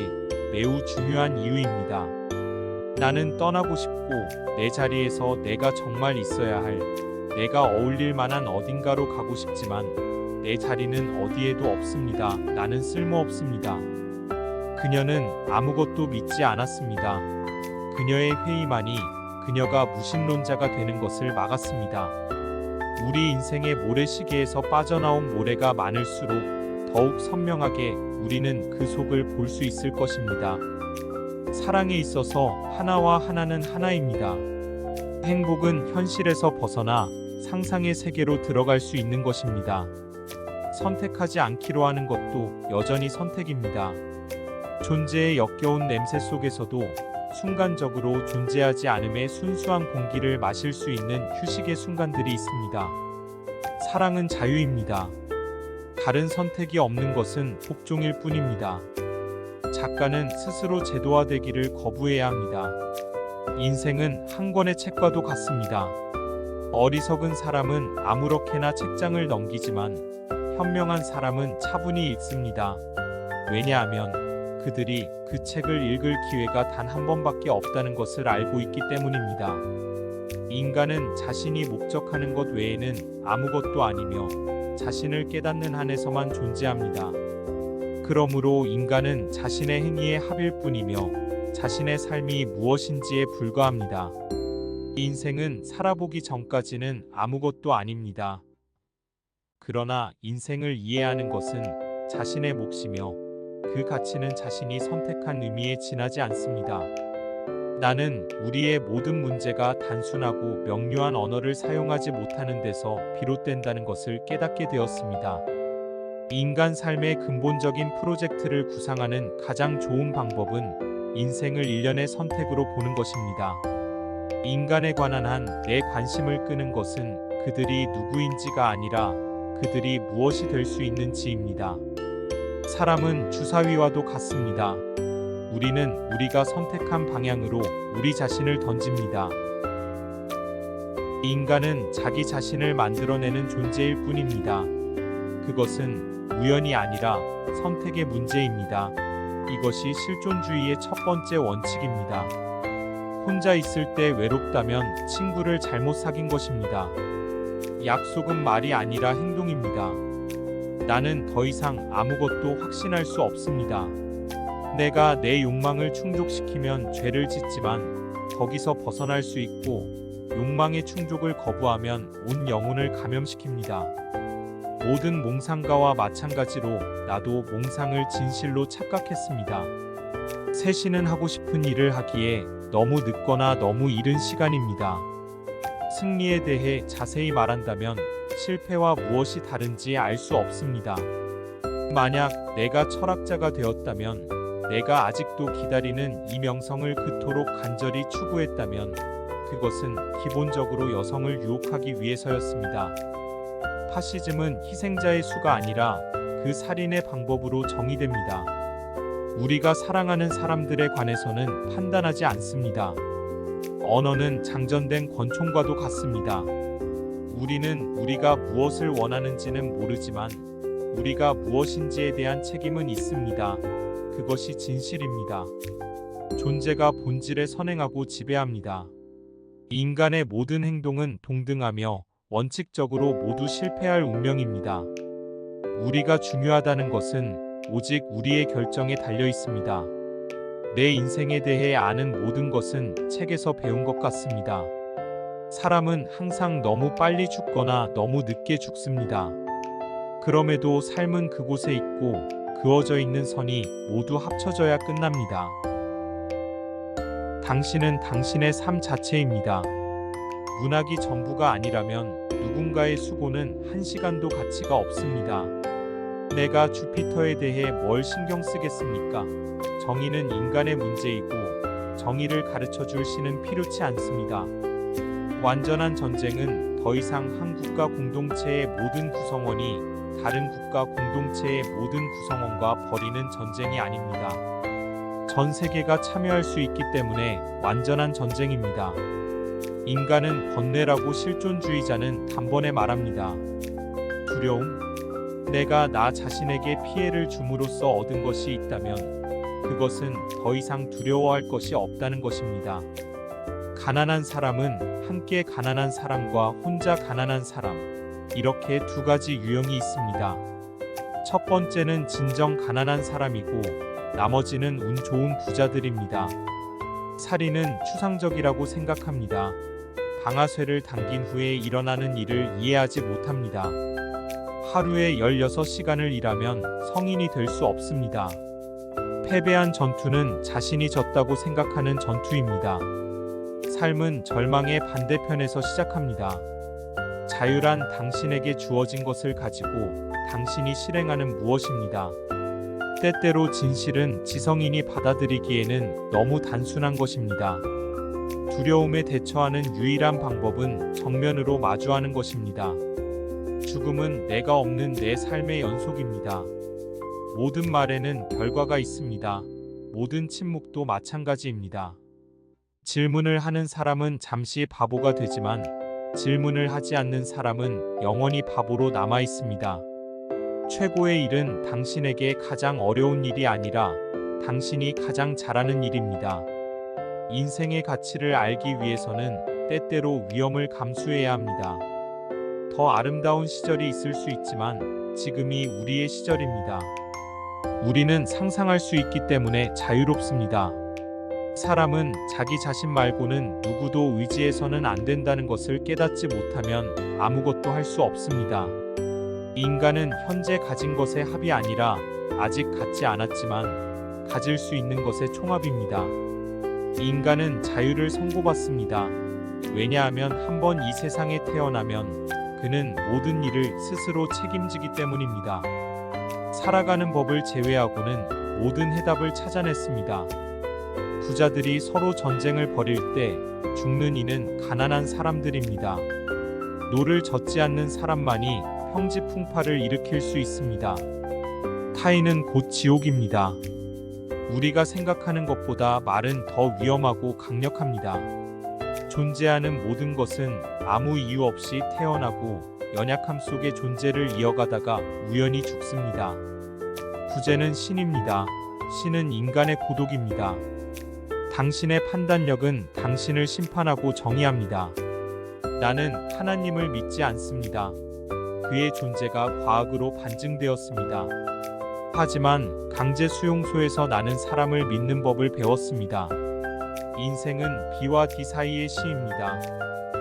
매우 중요한 이유입니다. 나는 떠나고 싶고 내 자리에서 내가 정말 있어야 할 내가 어울릴 만한 어딘가로 가고 싶지만 내 자리는 어디에도 없습니다. 나는 쓸모없습니다. 그녀는 아무것도 믿지 않았습니다. 그녀의 회의만이 그녀가 무신론자가 되는 것을 막았습니다. 우리 인생의 모래시계에서 빠져나온 모래가 많을수록 더욱 선명하게 우리는 그 속을 볼 수 있을 것입니다. 사랑에 있어서 하나와 하나는 하나입니다. 행복은 현실에서 벗어나 상상의 세계로 들어갈 수 있는 것입니다. 선택하지 않기로 하는 것도 여전히 선택입니다. 존재의 역겨운 냄새 속에서도 순간적으로 존재하지 않음의 순수한 공기를 마실 수 있는 휴식의 순간들이 있습니다. 사랑은 자유입니다. 다른 선택이 없는 것은 복종일 뿐입니다. 작가는 스스로 제도화되기를 거부해야 합니다. 인생은 한 권의 책과도 같습니다. 어리석은 사람은 아무렇게나 책장을 넘기지만 현명한 사람은 차분히 읽습니다. 왜냐하면 그들이 그 책을 읽을 기회가 단 한 번밖에 없다는 것을 알고 있기 때문입니다. 인간은 자신이 목적하는 것 외에는 아무것도 아니며 자신을 깨닫는 한에서만 존재합니다. 그러므로 인간은 자신의 행위의 합일 뿐이며 자신의 삶이 무엇인지에 불과합니다. 인생은 살아보기 전까지는 아무것도 아닙니다. 그러나 인생을 이해하는 것은 자신의 몫이며 그 가치는 자신이 선택한 의미에 지나지 않습니다. 나는 우리의 모든 문제가 단순하고 명료한 언어를 사용하지 못하는 데서 비롯된다는 것을 깨닫게 되었습니다. 인간 삶의 근본적인 프로젝트를 구상하는 가장 좋은 방법은 인생을 일련의 선택으로 보는 것입니다. 인간에 관한 한 내 관심을 끄는 것은 그들이 누구인지가 아니라 그들이 무엇이 될 수 있는지입니다. 사람은 주사위와도 같습니다. 우리는 우리가 선택한 방향으로 우리 자신을 던집니다. 인간은 자기 자신을 만들어내는 존재일 뿐입니다. 그것은 우연이 아니라 선택의 문제입니다. 이것이 실존주의의 첫 번째 원칙입니다. 혼자 있을 때 외롭다면 친구를 잘못 사귄 것입니다. 약속은 말이 아니라 행동입니다. 나는 더 이상 아무것도 확신할 수 없습니다. 내가 내 욕망을 충족시키면 죄를 짓지만 거기서 벗어날 수 있고 욕망의 충족을 거부하면 온 영혼을 감염시킵니다. 모든 몽상가와 마찬가지로 나도 몽상을 진실로 착각했습니다. 새신은 하고 싶은 일을 하기에 너무 늦거나 너무 이른 시간입니다. 승리에 대해 자세히 말한다면 실패와 무엇이 다른지 알 수 없습니다. 만약 내가 철학자가 되었다면, 내가 아직도 기다리는 이 명성을 그토록 간절히 추구했다면 그것은 기본적으로 여성을 유혹하기 위해서였습니다. 파시즘은 희생자의 수가 아니라 그 살인의 방법으로 정의됩니다. 우리가 사랑하는 사람들에 관해서는 판단하지 않습니다. 언어는 장전된 권총과도 같습니다. 우리는 우리가 무엇을 원하는지는 모르지만 우리가 무엇인지에 대한 책임은 있습니다. 그것이 진실입니다. 존재가 본질에 선행하고 지배합니다. 인간의 모든 행동은 동등하며 원칙적으로 모두 실패할 운명입니다. 우리가 중요하다는 것은 오직 우리의 결정에 달려 있습니다. 내 인생에 대해 아는 모든 것은 책에서 배운 것 같습니다. 사람은 항상 너무 빨리 죽거나 너무 늦게 죽습니다. 그럼에도 삶은 그곳에 있고 그어져 있는 선이 모두 합쳐져야 끝납니다. 당신은 당신의 삶 자체입니다. 문학이 전부가 아니라면 누군가의 수고는 한 시간도 가치가 없습니다. 내가 주피터에 대해 뭘 신경 쓰겠습니까? 정의는 인간의 문제이고 정의를 가르쳐 줄 신은 필요치 않습니다. 완전한 전쟁은 더 이상 한 국가 공동체의 모든 구성원이 다른 국가 공동체의 모든 구성원과 벌이는 전쟁이 아닙니다. 전 세계가 참여할 수 있기 때문에 완전한 전쟁입니다. 인간은 번뇌라고 실존주의자는 단번에 말합니다. 두려움? 내가 나 자신에게 피해를 줌으로써 얻은 것이 있다면 그것은 더 이상 두려워할 것이 없다는 것입니다. 가난한 사람은 함께 가난한 사람과 혼자 가난한 사람, 이렇게 두 가지 유형이 있습니다. 첫 번째는 진정 가난한 사람이고 나머지는 운 좋은 부자들입니다. 살인은 추상적이라고 생각합니다. 방아쇠를 당긴 후에 일어나는 일을 이해하지 못합니다. 하루에 16시간을 일하면 성인이 될 수 없습니다. 패배한 전투는 자신이 졌다고 생각하는 전투입니다. 삶은 절망의 반대편에서 시작합니다. 자유란 당신에게 주어진 것을 가지고 당신이 실행하는 무엇입니다. 때때로 진실은 지성인이 받아들이기에는 너무 단순한 것입니다. 두려움에 대처하는 유일한 방법은 정면으로 마주하는 것입니다. 죽음은 내가 없는 내 삶의 연속입니다. 모든 말에는 결과가 있습니다. 모든 침묵도 마찬가지입니다. 질문을 하는 사람은 잠시 바보가 되지만 질문을 하지 않는 사람은 영원히 바보로 남아 있습니다. 최고의 일은 당신에게 가장 어려운 일이 아니라 당신이 가장 잘하는 일입니다. 인생의 가치를 알기 위해서는 때때로 위험을 감수해야 합니다. 더 아름다운 시절이 있을 수 있지만 지금이 우리의 시절입니다. 우리는 상상할 수 있기 때문에 자유롭습니다. 사람은 자기 자신 말고는 누구도 의지해서는 안 된다는 것을 깨닫지 못하면 아무것도 할 수 없습니다. 인간은 현재 가진 것의 합이 아니라 아직 갖지 않았지만 가질 수 있는 것의 총합입니다. 인간은 자유를 선고받습니다. 왜냐하면 한번 이 세상에 태어나면 그는 모든 일을 스스로 책임지기 때문입니다. 살아가는 법을 제외하고는 모든 해답을 찾아냈습니다. 부자들이 서로 전쟁을 벌일 때 죽는 이는 가난한 사람들입니다. 노를 젓지 않는 사람만이 평지풍파를 일으킬 수 있습니다. 타인은 곧 지옥입니다. 우리가 생각하는 것보다 말은 더 위험하고 강력합니다. 존재하는 모든 것은 아무 이유 없이 태어나고 연약함 속에 존재를 이어가다가 우연히 죽습니다. 부재는 신입니다. 신은 인간의 고독입니다. 당신의 판단력은 당신을 심판하고 정의합니다. 나는 하나님을 믿지 않습니다. 그의 존재가 과학으로 반증되었습니다. 하지만 강제 수용소에서 나는 사람을 믿는 법을 배웠습니다. 인생은 B와 D 사이의 시입니다.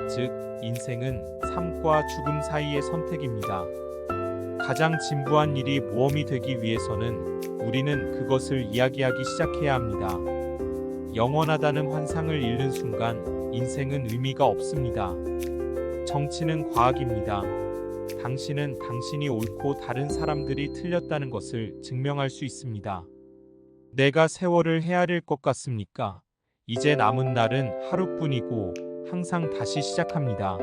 즉, 인생은 삶과 죽음 사이의 선택입니다. 가장 진부한 일이 모험이 되기 위해서는 우리는 그것을 이야기하기 시작해야 합니다. 영원하다는 환상을 잃는 순간 인생은 의미가 없습니다. 정치는 과학입니다. 당신은 당신이 옳고 다른 사람들이 틀렸다는 것을 증명할 수 있습니다. 내가 세월을 헤아릴 것 같습니까? 이제 남은 날은 하루뿐이고 항상 다시 시작합니다.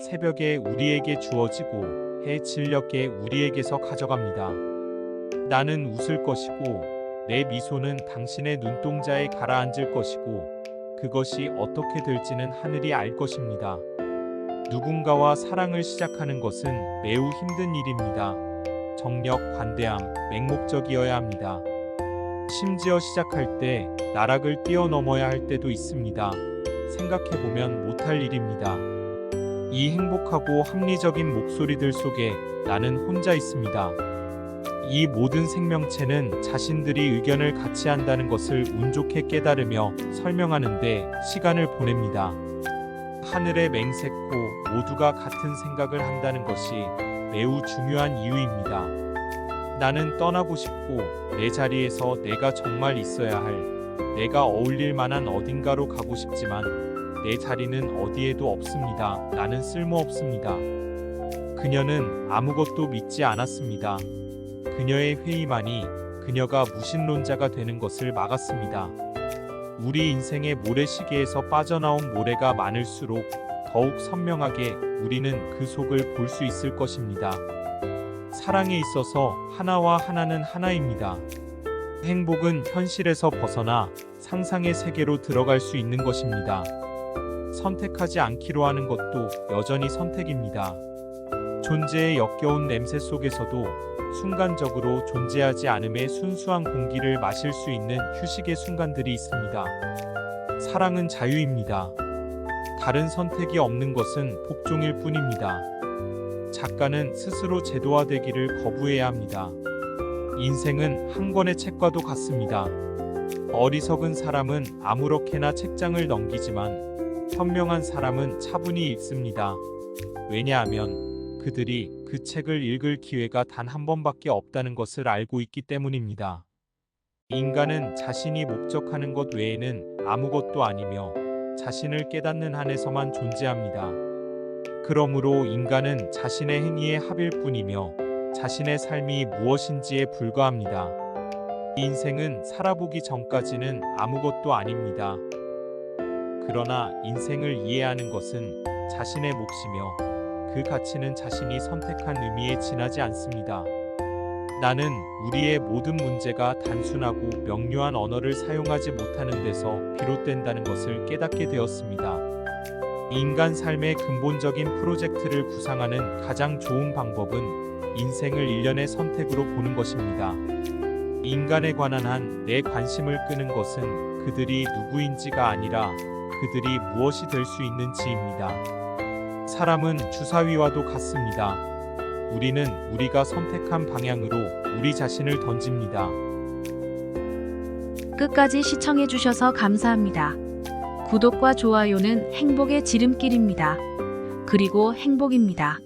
새벽에 우리에게 주어지고 해 진녘에 우리에게서 가져갑니다. 나는 웃을 것이고 내 미소는 당신의 눈동자에 가라앉을 것이고 그것이 어떻게 될지는 하늘이 알 것입니다. 누군가와 사랑을 시작하는 것은 매우 힘든 일입니다. 정력, 관대함, 맹목적이어야 합니다. 심지어 시작할 때 나락을 뛰어넘어야 할 때도 있습니다. 생각해보면 못할 일입니다. 이 행복하고 합리적인 목소리들 속에 나는 혼자 있습니다. 이 모든 생명체는 자신들이 의견을 같이 한다는 것을 운 좋게 깨달으며 설명하는데 시간을 보냅니다. 하늘의 맹세코 모두가 같은 생각을 한다는 것이 매우 중요한 이유입니다. 나는 떠나고 싶고 내 자리에서 내가 정말 있어야 할 내가 어울릴 만한 어딘가로 가고 싶지만 내 자리는 어디에도 없습니다. 나는 쓸모없습니다. 그녀는 아무것도 믿지 않았습니다. 그녀의 회의만이 그녀가 무신론자가 되는 것을 막았습니다. 우리 인생의 모래시계에서 빠져나온 모래가 많을수록 더욱 선명하게 우리는 그 속을 볼 수 있을 것입니다. 사랑에 있어서 하나와 하나는 하나입니다. 행복은 현실에서 벗어나 상상의 세계로 들어갈 수 있는 것입니다. 선택하지 않기로 하는 것도 여전히 선택입니다. 존재의 역겨운 냄새 속에서도 순간적으로 존재하지 않음의 순수한 공기를 마실 수 있는 휴식의 순간들이 있습니다. 사랑은 자유입니다. 다른 선택이 없는 것은 복종일 뿐입니다. 작가는 스스로 제도화되기를 거부해야 합니다. 인생은 한 권의 책과도 같습니다. 어리석은 사람은 아무렇게나 책장을 넘기지만 현명한 사람은 차분히 읽습니다. 왜냐하면 그들이 그 책을 읽을 기회가 단 한 번밖에 없다는 것을 알고 있기 때문입니다. 인간은 자신이 목적하는 것 외에는 아무것도 아니며 자신을 깨닫는 한에서만 존재합니다. 그러므로 인간은 자신의 행위의 합일 뿐이며 자신의 삶이 무엇인지에 불과합니다. 인생은 살아보기 전까지는 아무것도 아닙니다. 그러나 인생을 이해하는 것은 자신의 몫이며 그 가치는 자신이 선택한 의미에 지나지 않습니다. 나는 우리의 모든 문제가 단순하고 명료한 언어를 사용하지 못하는 데서 비롯된다는 것을 깨닫게 되었습니다. 인간 삶의 근본적인 프로젝트를 구상하는 가장 좋은 방법은 인생을 일련의 선택으로 보는 것입니다. 인간에 관한 한 내 관심을 끄는 것은 그들이 누구인지가 아니라 그들이 무엇이 될 수 있는지입니다. 사람은 주사위와도 같습니다. 우리는 우리가 선택한 방향으로 우리 자신을 던집니다. 끝까지 시청해주셔서 감사합니다. 구독과 좋아요는 행복의 지름길입니다. 그리고 행복입니다.